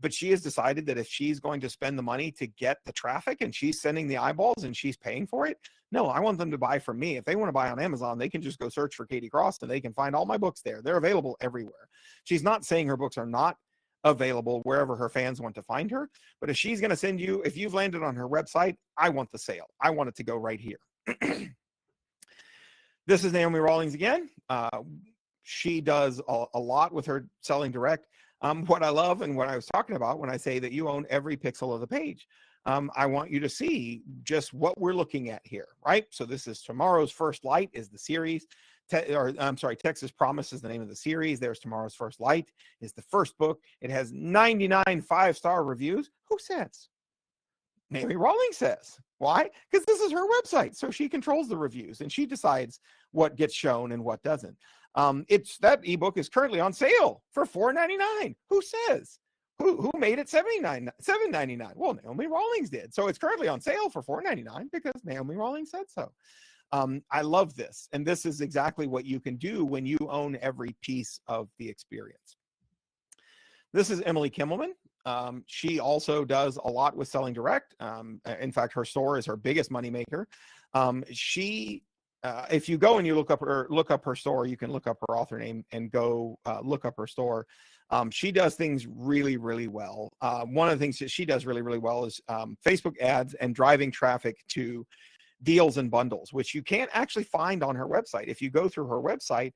But she has decided that if she's going to spend the money to get the traffic and she's sending the eyeballs and she's paying for it, no, I want them to buy from me. If they want to buy on Amazon, they can just go search for Katie Cross and they can find all my books there. They're available everywhere. She's not saying her books are not available wherever her fans want to find her. But if she's going to send you, if you've landed on her website, I want the sale. I want it to go right here. This is Naomi Rawlings again. She does a lot with her selling direct. What I love and what I was talking about when I say that you own every pixel of the page, I want you to see just what we're looking at here, right? So this is Tomorrow's First Light is the series. Texas Promise is the name of the series. There's Tomorrow's First Light is the first book. It has 99 5-star reviews. Who says? Naomi Rawlings says. Why? Because this is her website. So she controls the reviews and she decides what gets shown and what doesn't. That ebook is currently on sale for $4.99. Who says? Who made it $7.99? Well, Naomi Rawlings did. So it's currently on sale for $4.99 because Naomi Rawlings said so. I love this. And this is exactly what you can do when you own every piece of the experience. This is Emily Kimmelman. She also does a lot with selling direct. In fact, her store is her biggest moneymaker. She if you go and you look up her store, you can look up her author name and go look up her store. She does things really, really well. One of the things that she does really, really well is Facebook ads and driving traffic to deals and bundles, which you can't actually find on her website. If you go through her website,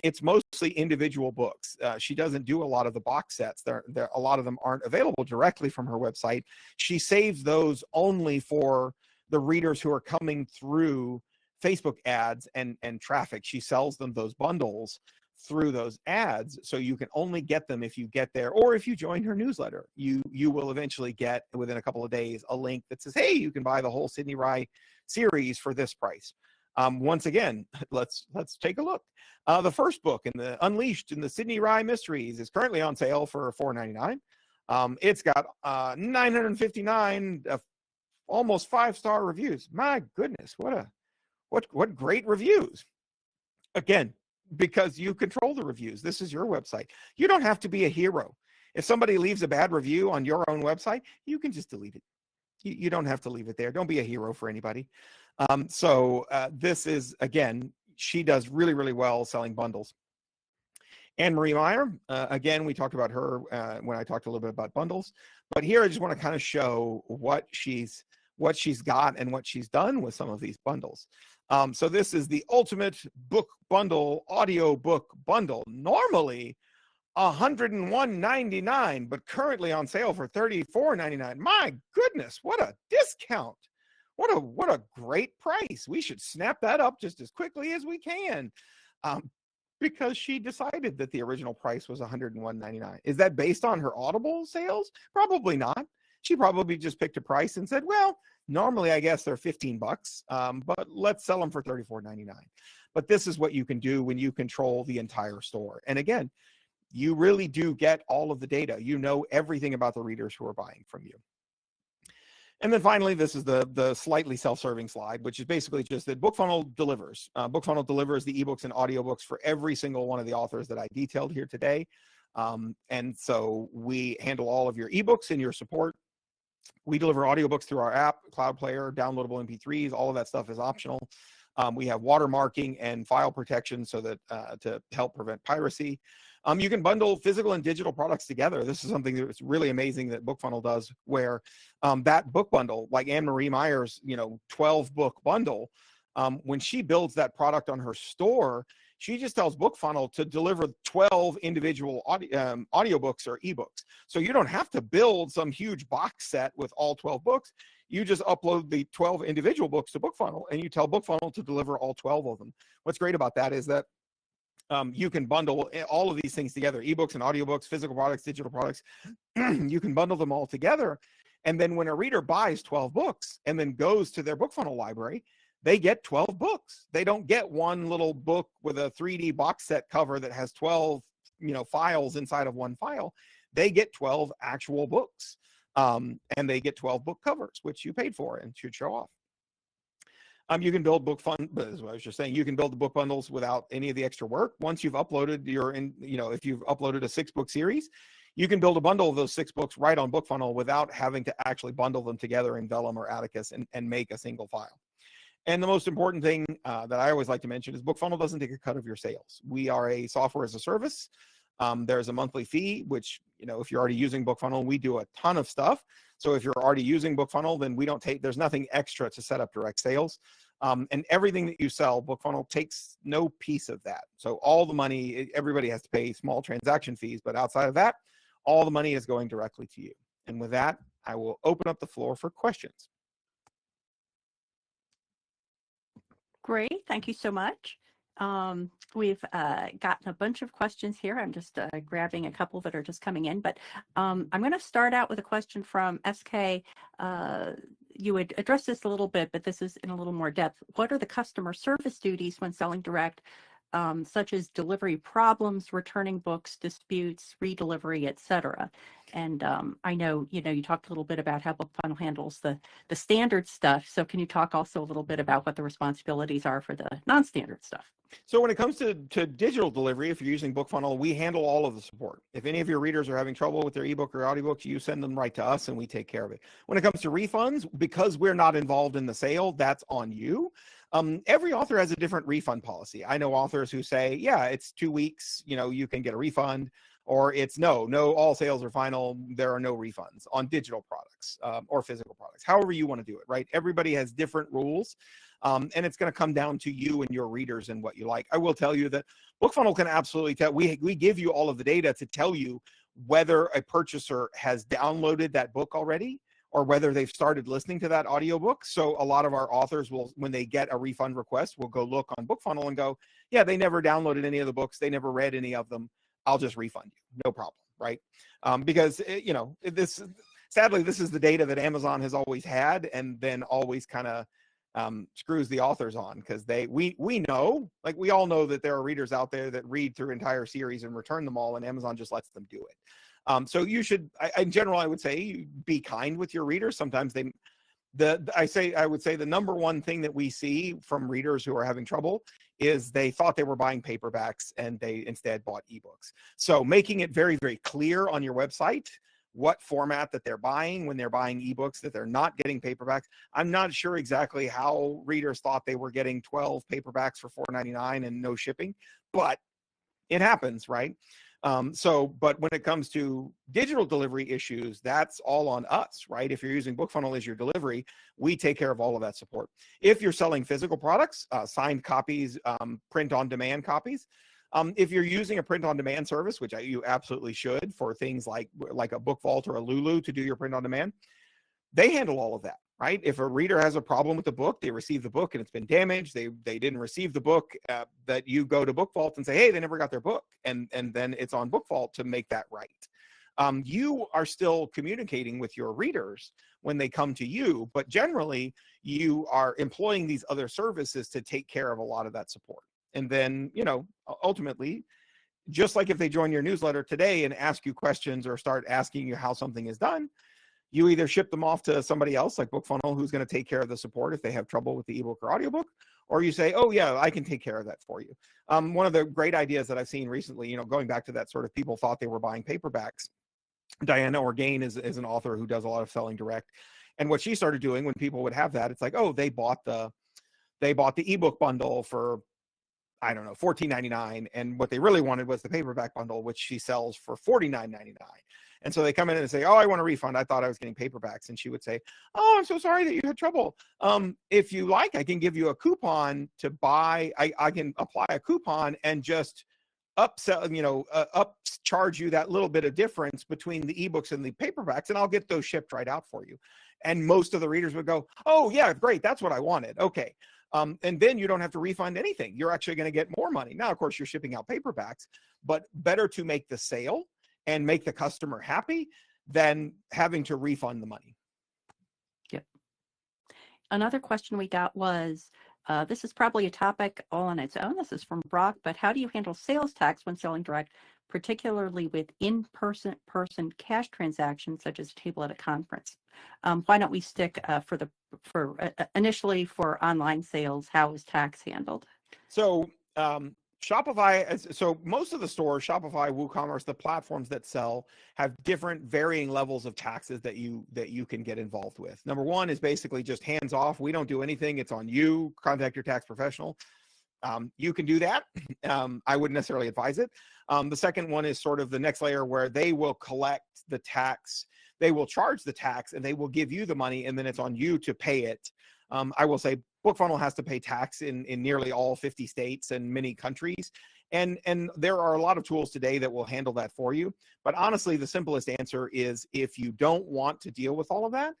it's mostly individual books. She doesn't do a lot of the box sets. A lot of them aren't available directly from her website. She saves those only for the readers who are coming through Facebook ads and traffic. She sells them those bundles through those ads, so you can only get them if you get there, or if you join her newsletter. You will eventually get, within a couple of days, a link that says, hey, you can buy the whole Sidney Rye series for this price. Once again, let's take a look. The first book in the Unleashed in the Sidney Rye Mysteries is currently on sale for $4.99. It's got 959 almost 5-star reviews. My goodness, what great reviews. Again, because you control the reviews. This is your website. You don't have to be a hero. If somebody leaves a bad review on your own website, you can just delete it. You don't have to leave it there. Don't be a hero for anybody. This is, again, she does really, really well selling bundles. Anne Marie Meyer, again, we talked about her when I talked a little bit about bundles, but here I just want to kind of show what she's got and what she's done with some of these bundles. So this is the Ultimate Book Bundle Audio Book Bundle. Normally $101.99, but currently on sale for $34.99. My goodness, what a discount. What a great price. We should snap that up just as quickly as we can. Because she decided that the original price was $101.99. Is that based on her Audible sales? Probably not. She probably just picked a price and said, well, normally I guess they're $15, but let's sell them for $34.99. But this is what you can do when you control the entire store. And again, you really do get all of the data. You know everything about the readers who are buying from you. And then finally, this is the slightly self-serving slide, which is basically just that BookFunnel delivers. BookFunnel delivers the ebooks and audiobooks for every single one of the authors that I detailed here today. And so we handle all of your ebooks and your support. We deliver audiobooks through our app, Cloud Player, downloadable MP3s. All of that stuff is optional. We have watermarking and file protection so that to help prevent piracy. You can bundle physical and digital products together. This is something that's really amazing that BookFunnel does, where that book bundle, like Anne Marie Meyer's, 12-book bundle, when she builds that product on her store, she just tells BookFunnel to deliver 12 individual audiobooks or ebooks. So you don't have to build some huge box set with all 12 books. You just upload the 12 individual books to BookFunnel, and you tell BookFunnel to deliver all 12 of them. What's great about that is that you can bundle all of these things together, ebooks and audiobooks, physical products, digital products. You can bundle them all together. And then when a reader buys 12 books and then goes to their BookFunnel library, they get 12 books. They don't get one little book with a 3D box set cover that has 12, files inside of one file. They get 12 actual books. And they get 12 book covers, which you paid for and should show off. You can build but as I was just saying, you can build the book bundles without any of the extra work. Once you've uploaded if you've uploaded a 6-book series, you can build a bundle of those 6 books right on BookFunnel without having to actually bundle them together in Vellum or Atticus and make a single file. And the most important thing that I always like to mention is BookFunnel doesn't take a cut of your sales. We are a software as a service. There's a monthly fee, which, if you're already using BookFunnel, we do a ton of stuff. So if you're already using BookFunnel, then there's nothing extra to set up direct sales. And everything that you sell, BookFunnel takes no piece of that. So all the money, everybody has to pay small transaction fees, but outside of that, all the money is going directly to you. And with that, I will open up the floor for questions. Great. Thank you so much. We've gotten a bunch of questions here. I'm just grabbing a couple that are just coming in, but I'm going to start out with a question from SK. You would address this a little bit, but this is in a little more depth. What are the customer service duties when selling direct, such as delivery problems, returning books, disputes, redelivery, etc.? And I know, you talked a little bit about how BookFunnel handles the standard stuff. So can you talk also a little bit about what the responsibilities are for the non-standard stuff? So when it comes to digital delivery, if you're using BookFunnel, we handle all of the support. If any of your readers are having trouble with their ebook or audiobooks, you send them right to us and we take care of it. When it comes to refunds, because we're not involved in the sale, that's on you. Every author has a different refund policy. I know authors who say, yeah, it's 2 weeks, you can get a refund, or it's no, all sales are final. There are no refunds on digital products or physical products, however you want to do it, right? Everybody has different rules. And it's going to come down to you and your readers and what you like. I will tell you that BookFunnel can absolutely tell. We give you all of the data to tell you whether a purchaser has downloaded that book already or whether they've started listening to that audiobook. So a lot of our authors will, when they get a refund request, will go look on BookFunnel and go, yeah, they never downloaded any of the books. They never read any of them. I'll just refund you. No problem, right? Because, sadly, this is the data that Amazon has always had and then always kind of screws the authors on, because we know, like we all know that there are readers out there that read through entire series and return them all, and Amazon just lets them do it. So you should, in general, I would say, be kind with your readers. Sometimes I would say the number one thing that we see from readers who are having trouble is they thought they were buying paperbacks and they instead bought ebooks. So making it very, very clear on your website what format that they're buying when they're buying ebooks, that they're not getting paperbacks. I'm not sure exactly how readers thought they were getting 12 paperbacks for $4.99 and no shipping, but it happens, right? But when it comes to digital delivery issues, that's all on us, right? If you're using BookFunnel as your delivery, we take care of all of that support. If you're selling physical products, signed copies, print-on-demand copies, if you're using a print-on-demand service, which you absolutely should for things like a Book Vault or a Lulu to do your print-on-demand, they handle all of that, right? If a reader has a problem with the book, they receive the book and it's been damaged, they didn't receive the book, that you go to Book Vault and say, hey, they never got their book, and then it's on Book Vault to make that right. You are still communicating with your readers when they come to you, but generally you are employing these other services to take care of a lot of that support. And then, ultimately, just like if they join your newsletter today and ask you questions or start asking you how something is done, you either ship them off to somebody else like BookFunnel, who's going to take care of the support if they have trouble with the ebook or audiobook, or you say, oh yeah, I can take care of that for you. One of the great ideas that I've seen recently, going back to that sort of people thought they were buying paperbacks, Diana Orgain is an author who does a lot of selling direct. And what she started doing when people would have that, it's like, oh, they bought the ebook bundle for, I don't know, $14.99. And what they really wanted was the paperback bundle, which she sells for $49.99. And so they come in and say, oh, I want a refund. I thought I was getting paperbacks. And she would say, oh, I'm so sorry that you had trouble. If you like, I can give you a coupon to buy. I can apply a coupon and just upcharge you that little bit of difference between the ebooks and the paperbacks, and I'll get those shipped right out for you. And most of the readers would go, oh yeah, great, that's what I wanted. Okay. And then you don't have to refund anything. You're actually going to get more money. Now, of course, you're shipping out paperbacks, but better to make the sale and make the customer happy than having to refund the money. Yep. Another question we got was, this is probably a topic all on its own. This is from Brock, but how do you handle sales tax when selling direct, particularly with in-person cash transactions, such as a table at a conference? Why don't we stick initially for online sales? How is tax handled? So Shopify, so most of the stores, Shopify, WooCommerce, the platforms that sell have different varying levels of taxes that you can get involved with. Number one is basically just hands off. We don't do anything. It's on you. Contact your tax professional. You can do that. I wouldn't necessarily advise it. The second one is sort of the next layer where they will collect the tax. They will charge the tax and they will give you the money, and then it's on you to pay it. I will say BookFunnel has to pay tax in nearly all 50 states and many countries. And there are a lot of tools today that will handle that for you. But honestly, the simplest answer is if you don't want to deal with all of that,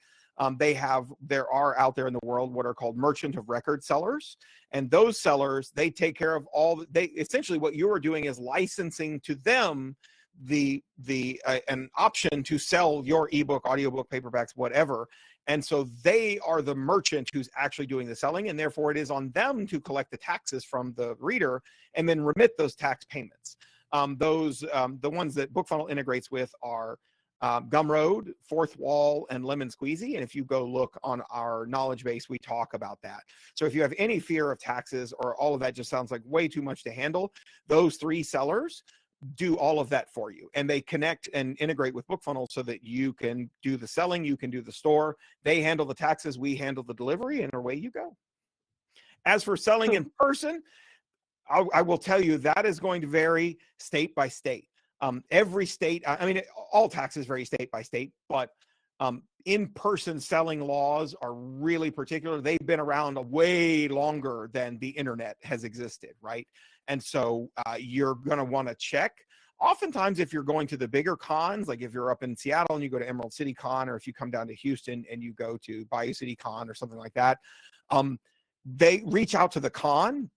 there are out there in the world what are called merchant of record sellers. And those sellers, they take care of essentially what you are doing is licensing to them an option to sell your ebook, audiobook, paperbacks, whatever. And so they are the merchant who's actually doing the selling, and therefore it is on them to collect the taxes from the reader and then remit those tax payments. The ones that BookFunnel integrates with are Gumroad, Fourth Wall, and Lemon Squeezy. And if you go look on our knowledge base, we talk about that. So if you have any fear of taxes or all of that just sounds like way too much to handle, those three sellers do all of that for you, and they connect and integrate with BookFunnel so that you can do the selling, you can do the store, they handle the taxes, we handle the delivery, and away you go. As for selling in person, I will tell you that is going to vary state by state. Every state, I mean, all taxes vary state by state, but in-person selling laws are really particular. They've been around way longer than the internet has existed, right? And so you're going to want to check. Oftentimes, if you're going to the bigger cons, like if you're up in Seattle and you go to Emerald City Con, or if you come down to Houston and you go to Bayou City Con or something like that, they reach out to the con.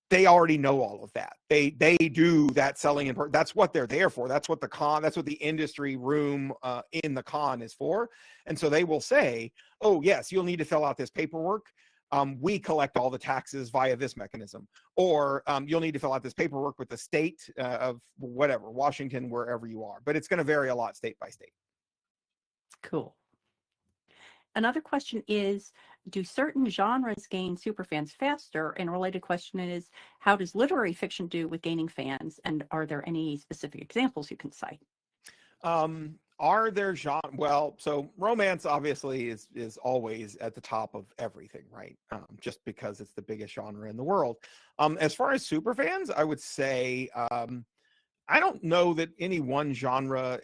They already know all of that. They do that selling in person. That's what they're there for. That's what the industry room in the con is for. And so they will say, oh yes, you'll need to fill out this paperwork. We collect all the taxes via this mechanism. Or you'll need to fill out this paperwork with the state of whatever, Washington, wherever you are. But it's going to vary a lot state by state. Cool. Another question is, do certain genres gain superfans faster? And a related question is, how does literary fiction do with gaining fans? And are there any specific examples you can cite? Are there genre? Well, so romance obviously is always at the top of everything, right? Just because it's the biggest genre in the world. As far as superfans, I would say I don't know that any one genre.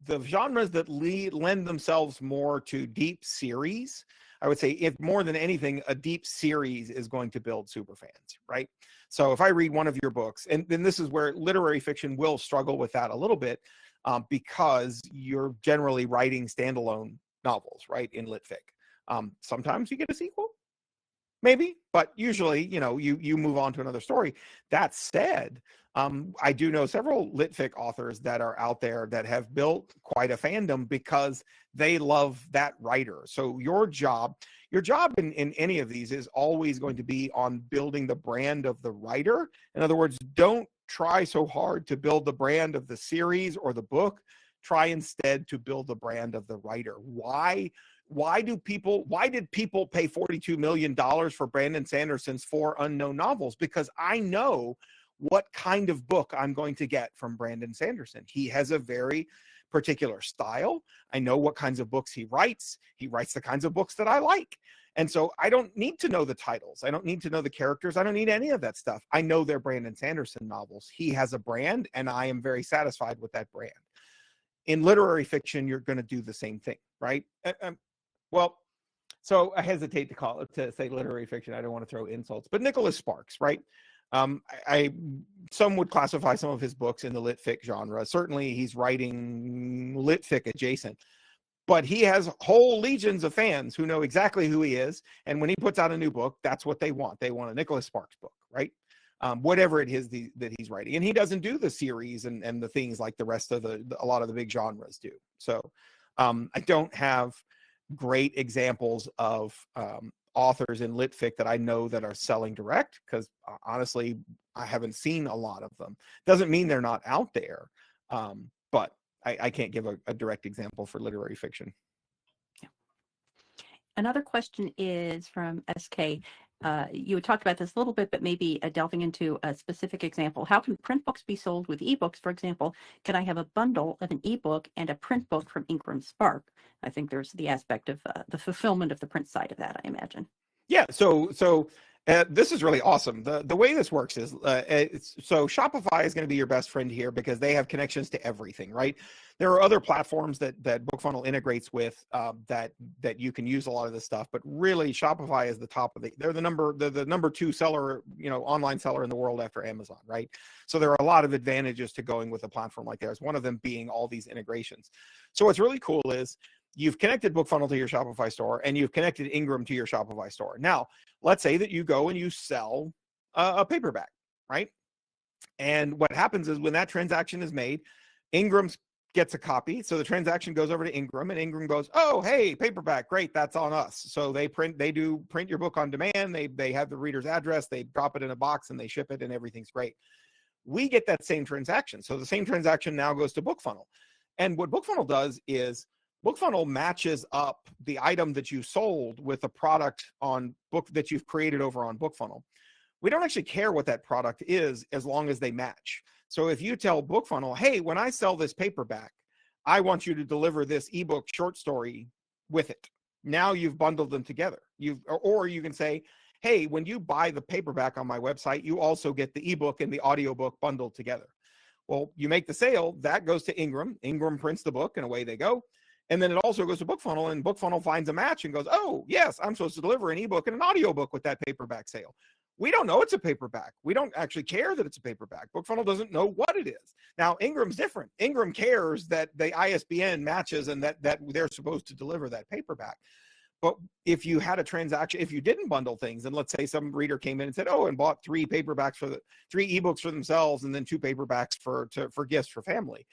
The genres that lend themselves more to deep series, I would say, if more than anything, a deep series is going to build superfans, right? So if I read one of your books, and then this is where literary fiction will struggle with that a little bit, because you're generally writing standalone novels, right, in lit fic. Sometimes you get a sequel, maybe, but usually, you move on to another story. That said, I do know several lit fic authors that are out there that have built quite a fandom because they love that writer. So your job in any of these is always going to be on building the brand of the writer. In other words, don't try so hard to build the brand of the series or the book. Try instead to build the brand of the writer. Why did people pay $42 million for Brandon Sanderson's 4 unknown novels? Because I know what kind of book I'm going to get from Brandon Sanderson. He has a very particular style. I know what kinds of books he writes. He writes the kinds of books that I like. And so I don't need to know the titles. I don't need to know the characters. I don't need any of that stuff. I know they're Brandon Sanderson novels. He has a brand, and I am very satisfied with that brand. In literary fiction, you're going to do the same thing, right? Well, so I hesitate to say literary fiction. I don't want to throw insults, but Nicholas Sparks, right? Some would classify some of his books in the lit fic genre. Certainly, he's writing lit fic adjacent, but he has whole legions of fans who know exactly who he is. And when he puts out a new book, that's what they want. They want a Nicholas Sparks book, right? Whatever it is that he's writing. And he doesn't do the series and the things like the rest of a lot of the big genres do. So I don't have great examples of authors in lit fic that I know that are selling direct, because honestly, I haven't seen a lot of them. Doesn't mean they're not out there, but I can't give a direct example for literary fiction. Yeah. Another question is from SK. You had talked about this a little bit, but maybe delving into a specific example. How can print books be sold with ebooks? For example, can I have a bundle of an ebook and a print book from Ingram Spark? I think there's the aspect of the fulfillment of the print side of that, I imagine. Yeah, so this is really awesome. The way this works is, so Shopify is going to be your best friend here because they have connections to everything, right? There are other platforms that BookFunnel integrates with that you can use a lot of this stuff, but really Shopify is the top of they're the number 2 seller, online seller in the world after Amazon, right? So there are a lot of advantages to going with a platform like theirs. One of them being all these integrations. So what's really cool is you've connected BookFunnel to your Shopify store, and you've connected Ingram to your Shopify store. Now, let's say that you go and you sell a paperback, right? And what happens is when that transaction is made, Ingram gets a copy. So the transaction goes over to Ingram, and Ingram goes, oh, hey, paperback, great, that's on us. So they do print your book on demand. They have the reader's address, they drop it in a box, and they ship it, and everything's great. We get that same transaction. So the same transaction now goes to BookFunnel. And what BookFunnel does is BookFunnel matches up the item that you sold with a product on book that you've created over on BookFunnel. We don't actually care what that product is as long as they match. So if you tell BookFunnel, hey, when I sell this paperback, I want you to deliver this ebook short story with it. Now you've bundled them together, Or you can say, hey, when you buy the paperback on my website, you also get the ebook and the audiobook bundled together. Well, you make the sale, that goes to Ingram. Ingram prints the book, and away they go. And then it also goes to BookFunnel, and BookFunnel finds a match and goes, oh, yes, I'm supposed to deliver an ebook and an audiobook with that paperback sale. We don't know it's a paperback. We don't actually care that it's a paperback. BookFunnel doesn't know what it is. Now, Ingram's different. Ingram cares that the ISBN matches and that they're supposed to deliver that paperback. But if you had a transaction, if you didn't bundle things, and let's say some reader came in and said, oh, and bought 3 paperbacks three ebooks for themselves and then 2 paperbacks for gifts for family,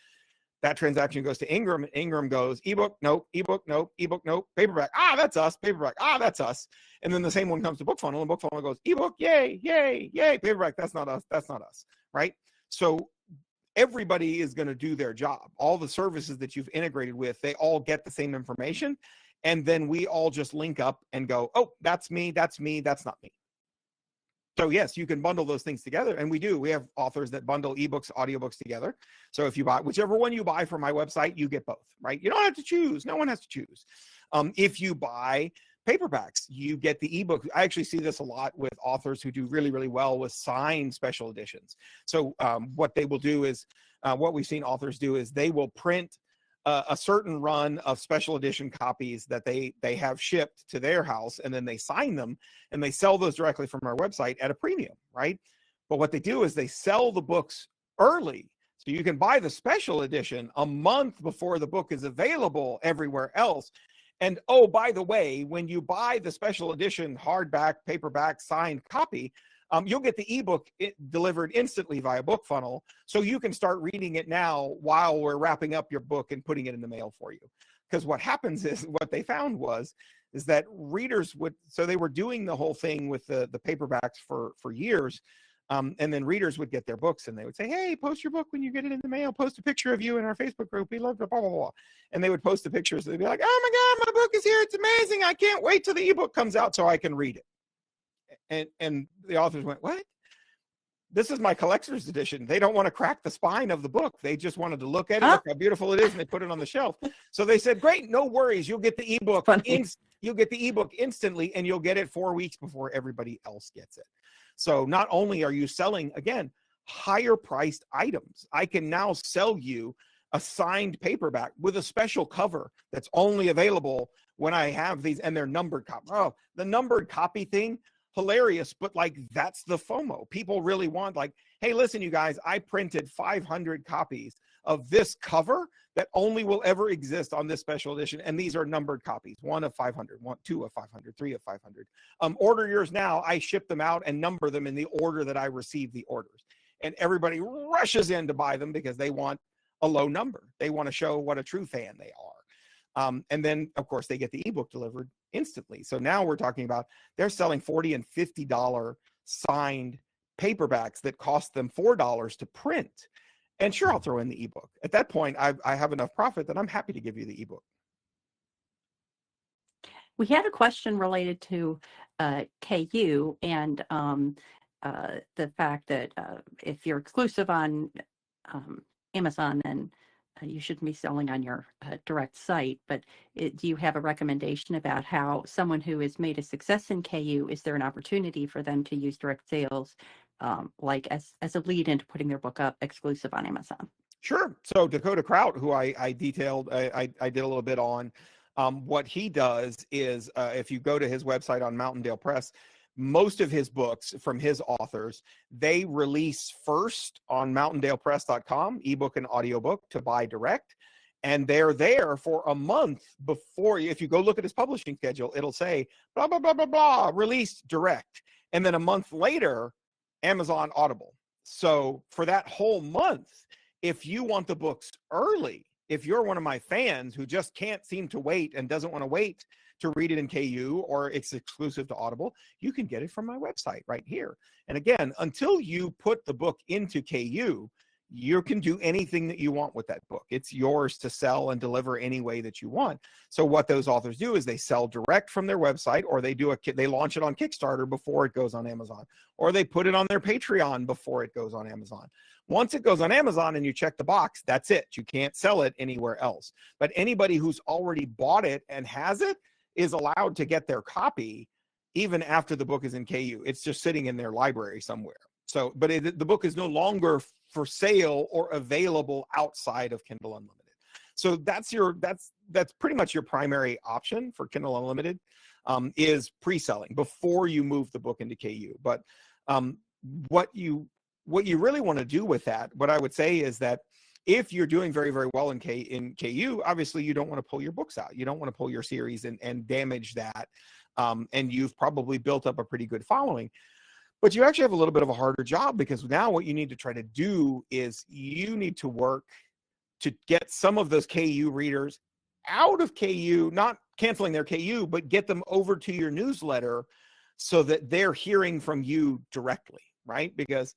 that transaction goes to Ingram, and Ingram goes, ebook, nope, ebook, nope, ebook, nope, paperback, that's us, paperback, that's us. And then the same one comes to BookFunnel, and BookFunnel goes, ebook, yay, yay, yay, paperback, that's not us, right? So everybody is going to do their job. All the services that you've integrated with, they all get the same information. And then we all just link up and go, oh, that's me, that's not me. So yes, you can bundle those things together, and we do. We have authors that bundle ebooks, audiobooks together. So if you buy whichever one you buy from my website, you get both, right? You don't have to choose. No one has to choose. If you buy paperbacks, you get the ebook. I actually see this a lot with authors who do really, really well with signed special editions. So what they will do is, what we've seen authors do is they will print a certain run of special edition copies that they have shipped to their house, and then they sign them and they sell those directly from our website at a premium, right? But what they do is they sell the books early. So you can buy the special edition a month before the book is available everywhere else. And oh, by the way, when you buy the special edition hardback, paperback, signed copy, you'll get the ebook delivered instantly via BookFunnel, so you can start reading it now while we're wrapping up your book and putting it in the mail for you. Because what happens is, what they found is that readers so they were doing the whole thing with the paperbacks for years, and then readers would get their books and they would say, hey, post your book when you get it in the mail, post a picture of you in our Facebook group, we love the blah, blah, blah. And they would post the pictures, they'd be like, oh my God, my book is here, it's amazing, I can't wait till the ebook comes out so I can read it. And the authors went, what? This is my collector's edition. They don't want to crack the spine of the book. They just wanted to look at it, look how beautiful it is, and they put it on the shelf. So they said, great, no worries. You'll get the ebook. You'll get the ebook instantly, and you'll get it 4 weeks before everybody else gets it. So not only are you selling, again, higher priced items, I can now sell you a signed paperback with a special cover that's only available when I have these, and they're numbered copies. Oh, the numbered copy thing, hilarious, but like that's the FOMO. People really want, like, hey, listen, you guys, I printed 500 copies of this cover that only will ever exist on this special edition, and these are numbered copies, 1 of 500, 2 of 500, 3 of 500. Order yours now. I ship them out and number them in the order that I receive the orders, and everybody rushes in to buy them because they want a low number. They want to show what a true fan they are. And then, of course, they get the ebook delivered instantly. So now we're talking about they're selling $40 and $50 signed paperbacks that cost them $4 to print. And sure, I'll throw in the ebook. At that point, I have enough profit that I'm happy to give you the ebook. We had a question related to KU and the fact that if you're exclusive on Amazon, then you shouldn't be selling on your direct site. But do you have a recommendation about how someone who has made a success in KU, is there an opportunity for them to use direct sales like as a lead into putting their book up exclusive on Amazon? Sure. So Dakota Kraut, who I detailed, I did a little bit on, what he does is if you go to his website on Mountaindale Press, most of his books from his authors, they release first on mountaindalepress.com, ebook and audiobook to buy direct. And they're there for a month before you. If you go look at his publishing schedule, it'll say blah, blah, blah, blah, blah, released direct. And then a month later, Amazon Audible. So for that whole month, if you want the books early, if you're one of my fans who just can't seem to wait and doesn't want to wait to read it in KU, or it's exclusive to Audible, you can get it from my website right here. And again, until you put the book into KU, you can do anything that you want with that book. It's yours to sell and deliver any way that you want. So what those authors do is they sell direct from their website, or they launch it on Kickstarter before it goes on Amazon, or they put it on their Patreon before it goes on Amazon. Once it goes on Amazon and you check the box, that's it. You can't sell it anywhere else. But anybody who's already bought it and has it is allowed to get their copy even after the book is in KU. It's just sitting in their library somewhere. So, but the book is no longer for sale or available outside of Kindle Unlimited. So that's pretty much your primary option for Kindle Unlimited, is pre-selling before you move the book into KU. But what you really want to do with that, what I would say is that if you're doing very, very well in KU, obviously you don't want to pull your books out. You don't want to pull your series and damage that. And you've probably built up a pretty good following. But you actually have a little bit of a harder job, because now what you need to try to do is you need to work to get some of those KU readers out of KU, not canceling their KU, but get them over to your newsletter so that they're hearing from you directly, right? Because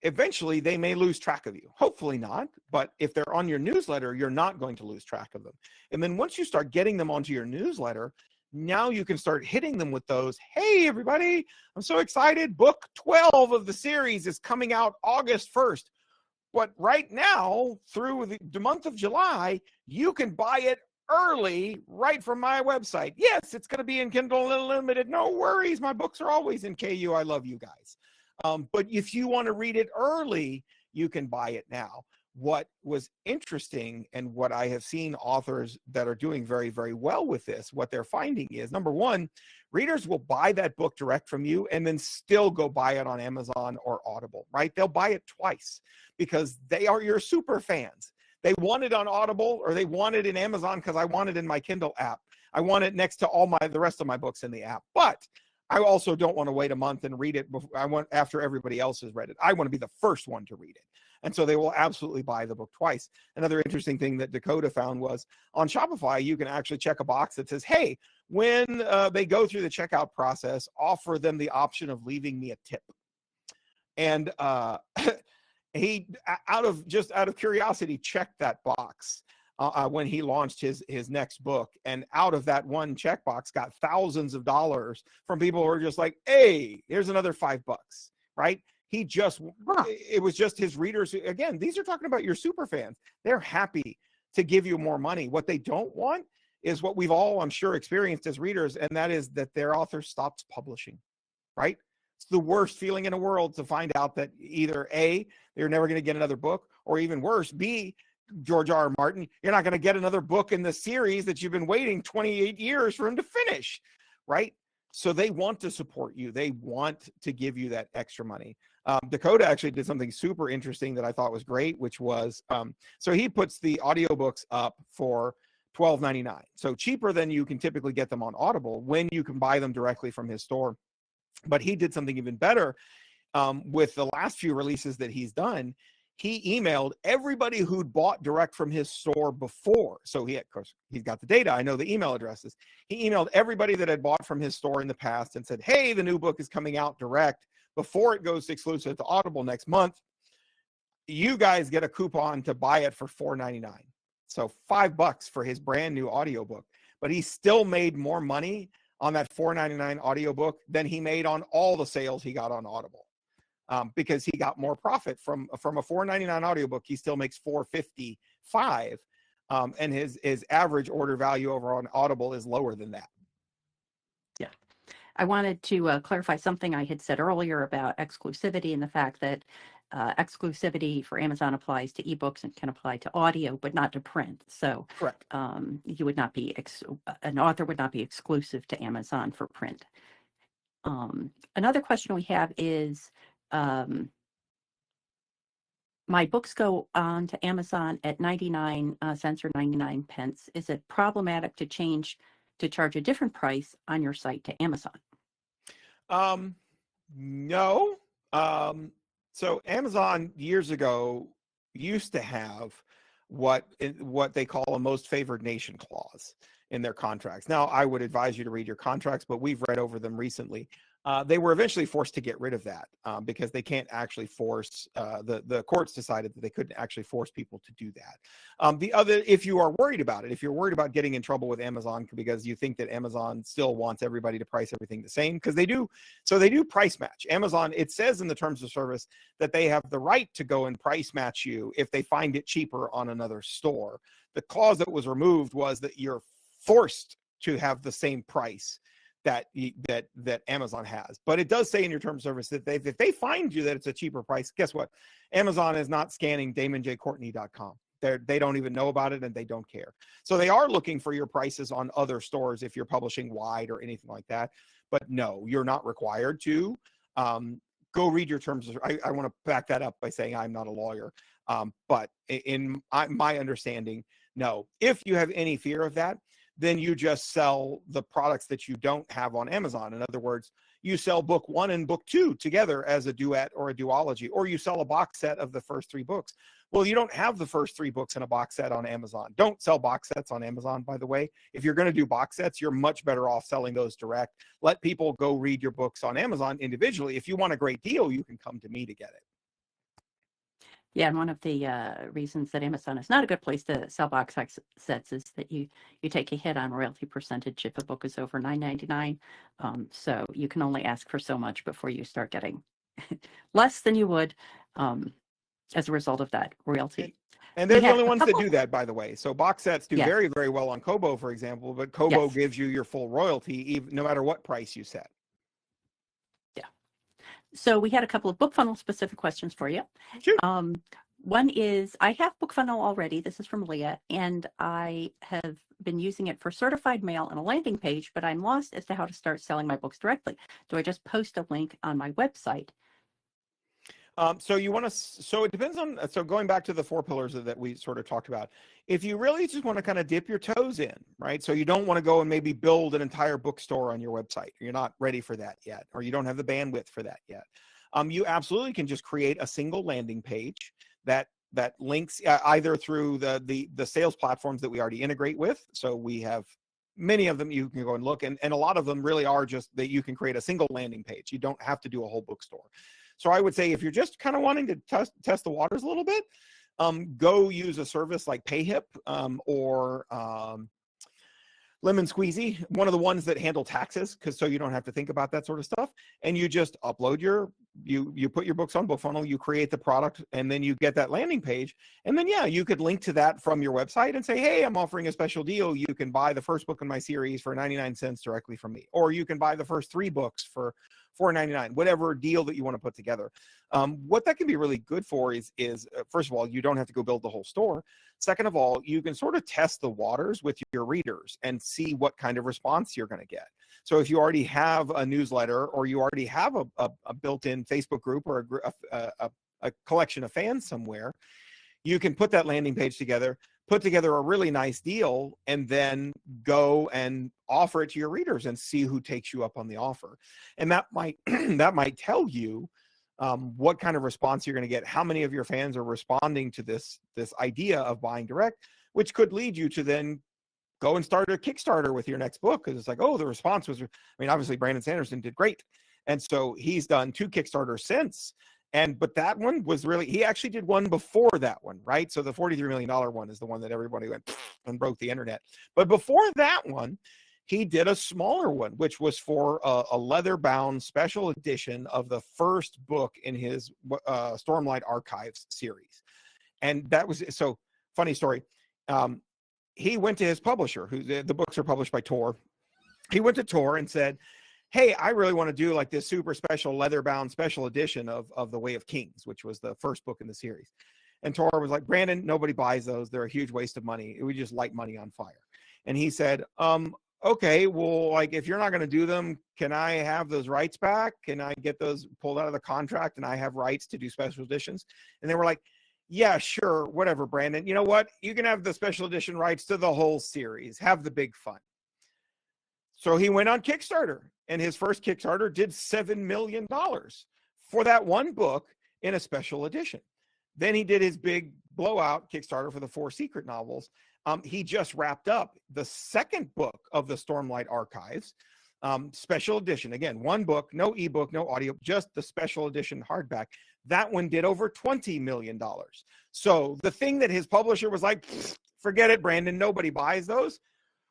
eventually they may lose track of you. Hopefully not, but if they're on your newsletter, you're not going to lose track of them. And then once you start getting them onto your newsletter, now you can start hitting them with those, hey, everybody, I'm so excited. Book 12 of the series is coming out August 1st. But right now, through the month of July, you can buy it early right from my website. Yes, it's going to be in Kindle Unlimited. No worries. My books are always in KU. I love you guys. But if you want to read it early, you can buy it now. What was interesting, and what I have seen authors that are doing very, very well with this, what they're finding is, number one, readers will buy that book direct from you and then still go buy it on Amazon or Audible, right? They'll buy it twice because they are your super fans. They want it on Audible, or they want it in Amazon because I want it in my Kindle app. I want it next to the rest of my books in the app. But I also don't want to wait a month and read it after everybody else has read it. I want to be the first one to read it. And so they will absolutely buy the book twice. Another interesting thing that Dakota found was on Shopify, you can actually check a box that says, hey, when they go through the checkout process, offer them the option of leaving me a tip. And he, out of curiosity, checked that box when he launched his next book. And out of that one checkbox, got thousands of dollars from people who are just like, hey, here's another $5, right? It was just his readers. Again, these are talking about your super fans. They're happy to give you more money. What they don't want is what we've all, I'm sure, experienced as readers, and that is that their author stops publishing, right? It's the worst feeling in the world to find out that either A, they're never going to get another book, or even worse, B, George R.R. Martin, you're not going to get another book in the series that you've been waiting 28 years for him to finish, right? So they want to support you. They want to give you that extra money. Dakota actually did something super interesting that I thought was great, which was, so he puts the audiobooks up for $12.99. So cheaper than you can typically get them on Audible when you can buy them directly from his store. But he did something even better with the last few releases that he's done. He emailed everybody who'd bought direct from his store before. So of course, he's got the data. I know the email addresses. He emailed everybody that had bought from his store in the past and said, hey, the new book is coming out direct before it goes exclusive to Audible next month. You guys get a coupon to buy it for $4.99. So $5 for his brand new audiobook. But he still made more money on that $4.99 audiobook than he made on all the sales he got on Audible. Because he got more profit from a $4.99 audiobook. He still makes $4.55, and his average order value over on Audible is lower than that. Yeah. I wanted to clarify something I had said earlier about exclusivity, and the fact that exclusivity for Amazon applies to ebooks and can apply to audio, but not to print. So correct. You would not be an author would not be exclusive to Amazon for print. Another question we have is, my books go on to Amazon at 99 cents or 99 pence. Is it problematic to charge a different price on your site to Amazon? No. So Amazon years ago used to have what they call a most favored nation clause in their contracts. Now, I would advise you to read your contracts, but we've read over them recently. They were eventually forced to get rid of that because they can't actually force, the courts decided that they couldn't actually force people to do that. If you are worried about it, if you're worried about getting in trouble with Amazon because you think that Amazon still wants everybody to price everything the same, because they do price match. Amazon, it says in the terms of service that they have the right to go and price match you if they find it cheaper on another store. The clause that was removed was that you're forced to have the same price that Amazon has. But it does say in your terms of service that if they find you that it's a cheaper price, guess what? Amazon is not scanning damonjcourtney.com. They don't even know about it, and they don't care. So they are looking for your prices on other stores if you're publishing wide or anything like that. But no, you're not required to. Go read your terms. I want to back that up by saying I'm not a lawyer. But in my understanding, no. If you have any fear of that, then you just sell the products that you don't have on Amazon. In other words, you sell book 1 and book 2 together as a duet or a duology, or you sell a box set of the first 3 books. Well, you don't have the first 3 books in a box set on Amazon. Don't sell box sets on Amazon, by the way. If you're going to do box sets, you're much better off selling those direct. Let people go read your books on Amazon individually. If you want a great deal, you can come to me to get it. Yeah, and one of the reasons that Amazon is not a good place to sell box sets is that you take a hit on royalty percentage if a book is over $9.99. So you can only ask for so much before you start getting less than you would as a result of that royalty. And they're the only ones that do that, by the way. So box sets do very, very well on Kobo, for example, but Kobo gives you your full royalty even no matter what price you set. So we had a couple of BookFunnel specific questions for you. Sure. One is, I have BookFunnel already. This is from Leah, and I have been using it for certified mail and a landing page, but I'm lost as to how to start selling my books directly. Do I just post a link on my website? So you want to, so it depends on, so going back to the 4 pillars that we sort of talked about, if you really just want to kind of dip your toes in, right? So you don't want to go and maybe build an entire bookstore on your website. You're not ready for that yet, or you don't have the bandwidth for that yet. You absolutely can just create a single landing page that links either through the sales platforms that we already integrate with. So we have many of them you can go and look, and a lot of them really are just that you can create a single landing page. You don't have to do a whole bookstore. So I would say if you're just kind of wanting to test the waters a little bit, go use a service like PayHip or Lemon Squeezy, one of the ones that handle taxes, because so you don't have to think about that sort of stuff. And you just upload you put your books on BookFunnel, you create the product, and then you get that landing page. And then, yeah, you could link to that from your website and say, hey, I'm offering a special deal. You can buy the first book in my series for 99 cents directly from me. Or you can buy the first 3 books for $4.99, whatever deal that you want to put together. What that can be really good for is first of all, you don't have to go build the whole store. Second of all, you can sort of test the waters with your readers and see what kind of response you're going to get. So if you already have a newsletter, or you already have a built-in Facebook group, or a collection of fans somewhere, you can put that landing page together, put together a really nice deal, and then go and offer it to your readers and see who takes you up on the offer. And that might that might tell you what kind of response you're going to get, how many of your fans are responding to this idea of buying direct, which could lead you to then go and start a Kickstarter with your next book, because it's like, oh, the response was, I mean, obviously Brandon Sanderson did great, and so he's done 2 Kickstarters since. But that one was really, he actually did one before that one, right? So the $43 million one is the one that everybody went and broke the internet. But before that one, he did a smaller one, which was for a leather-bound special edition of the first book in his Stormlight Archives series. And that was, so funny story. He went to his publisher, who the books are published by Tor. He went to Tor and said, hey, I really want to do like this super special leather-bound special edition of The Way of Kings, which was the first book in the series. And Tor was like, Brandon, nobody buys those. They're a huge waste of money. We just light money on fire. And he said, okay, well, like, if you're not going to do them, can I have those rights back? Can I get those pulled out of the contract and I have rights to do special editions? And they were like, yeah, sure, whatever, Brandon. You know what? You can have the special edition rights to the whole series. Have the big fun. So he went on Kickstarter, and his first Kickstarter did $7 million for that one book in a special edition. Then he did his big blowout Kickstarter for the 4 secret novels. He just wrapped up the second book of the Stormlight Archives, special edition. Again, one book, no ebook, no audio, just the special edition hardback. That one did over $20 million. So the thing that his publisher was like, forget it, Brandon, nobody buys those.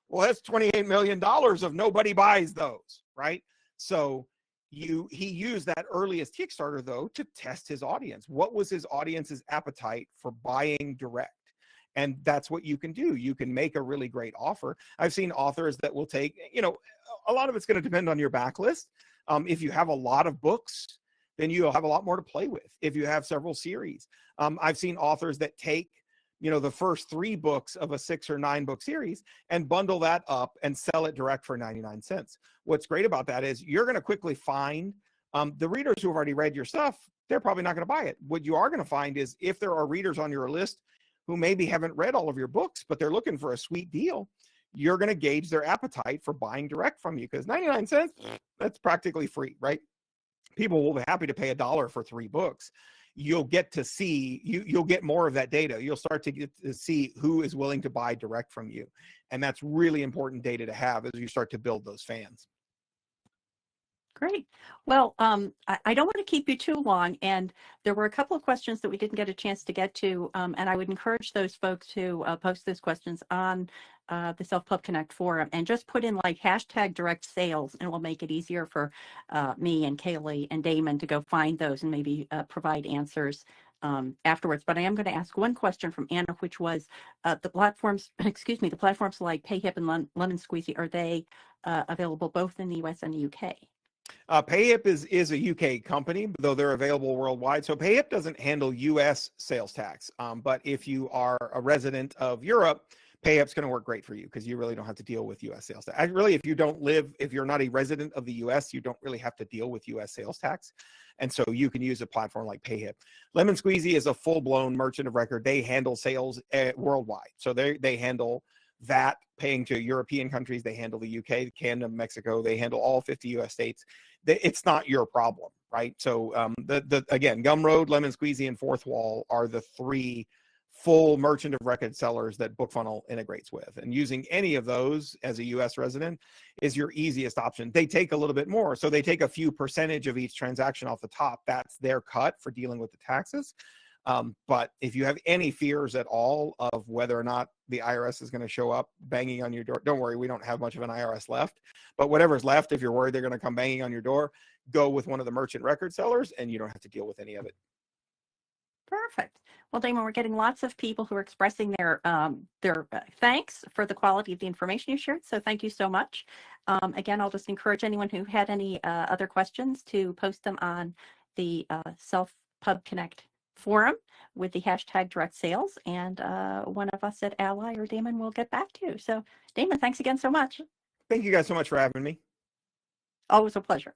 Well, that's $28 million of nobody buys those, right? So he used that earliest Kickstarter, though, to test his audience. What was his audience's appetite for buying direct? And that's what you can do. You can make a really great offer. I've seen authors that will take, a lot of it's going to depend on your backlist. If you have a lot of books, then you'll have a lot more to play with. If you have several series, I've seen authors that take, the first 3 books of a 6 or 9 book series and bundle that up and sell it direct for 99 cents. What's great about that is you're going to quickly find the readers who have already read your stuff. They're probably not going to buy it. What you are going to find is if there are readers on your list who maybe haven't read all of your books, but they're looking for a sweet deal, you're going to gauge their appetite for buying direct from you, because 99 cents, that's practically free, right? People will be happy to pay $1 for 3 books. You'll get to see, you'll get more of that data. You'll start to get to see who is willing to buy direct from you. And that's really important data to have as you start to build those fans. Great. Well, I don't want to keep you too long, and there were a couple of questions that we didn't get a chance to get to, and I would encourage those folks to post those questions on the Self-Pub Connect forum, and just put in like hashtag direct sales, and it will make it easier for me and Kaylee and Damon to go find those and maybe provide answers afterwards. But I am going to ask one question from Anna, which was the platforms, excuse me, the platforms like PayHip and Lemon Squeezy, are they available both in the US and the UK? PayHip is a UK company, though they're available worldwide. So PayHip doesn't handle US sales tax. But if you are a resident of Europe, PayHip's going to work great for you, because you really don't have to deal with US sales tax. Really, if you're not a resident of the US, you don't really have to deal with US sales tax. And so you can use a platform like PayHip. Lemon Squeezy is a full-blown merchant of record. They handle sales worldwide. So they handle that, paying to European countries. They handle the UK, Canada, Mexico. They handle all 50 US states. It's not your problem, right? So again, Gumroad, Lemon Squeezy, and Fourth Wall are the 3 full merchant of record sellers that BookFunnel integrates with. And using any of those as a US resident is your easiest option. They take a little bit more. So they take a few percentage of each transaction off the top. That's their cut for dealing with the taxes. But if you have any fears at all of whether or not the IRS is going to show up banging on your door, don't worry, we don't have much of an IRS left. But whatever's left, if you're worried they're going to come banging on your door, go with one of the merchant record sellers and you don't have to deal with any of it. Perfect. Well, Damon, we're getting lots of people who are expressing their thanks for the quality of the information you shared. So thank you so much. Again, I'll just encourage anyone who had any other questions to post them on the Self-Pub Connect forum with the hashtag direct sales, and one of us at Ally or Damon will get back to you. So Damon, thanks again so much. Thank you guys so much for having me. Always a pleasure.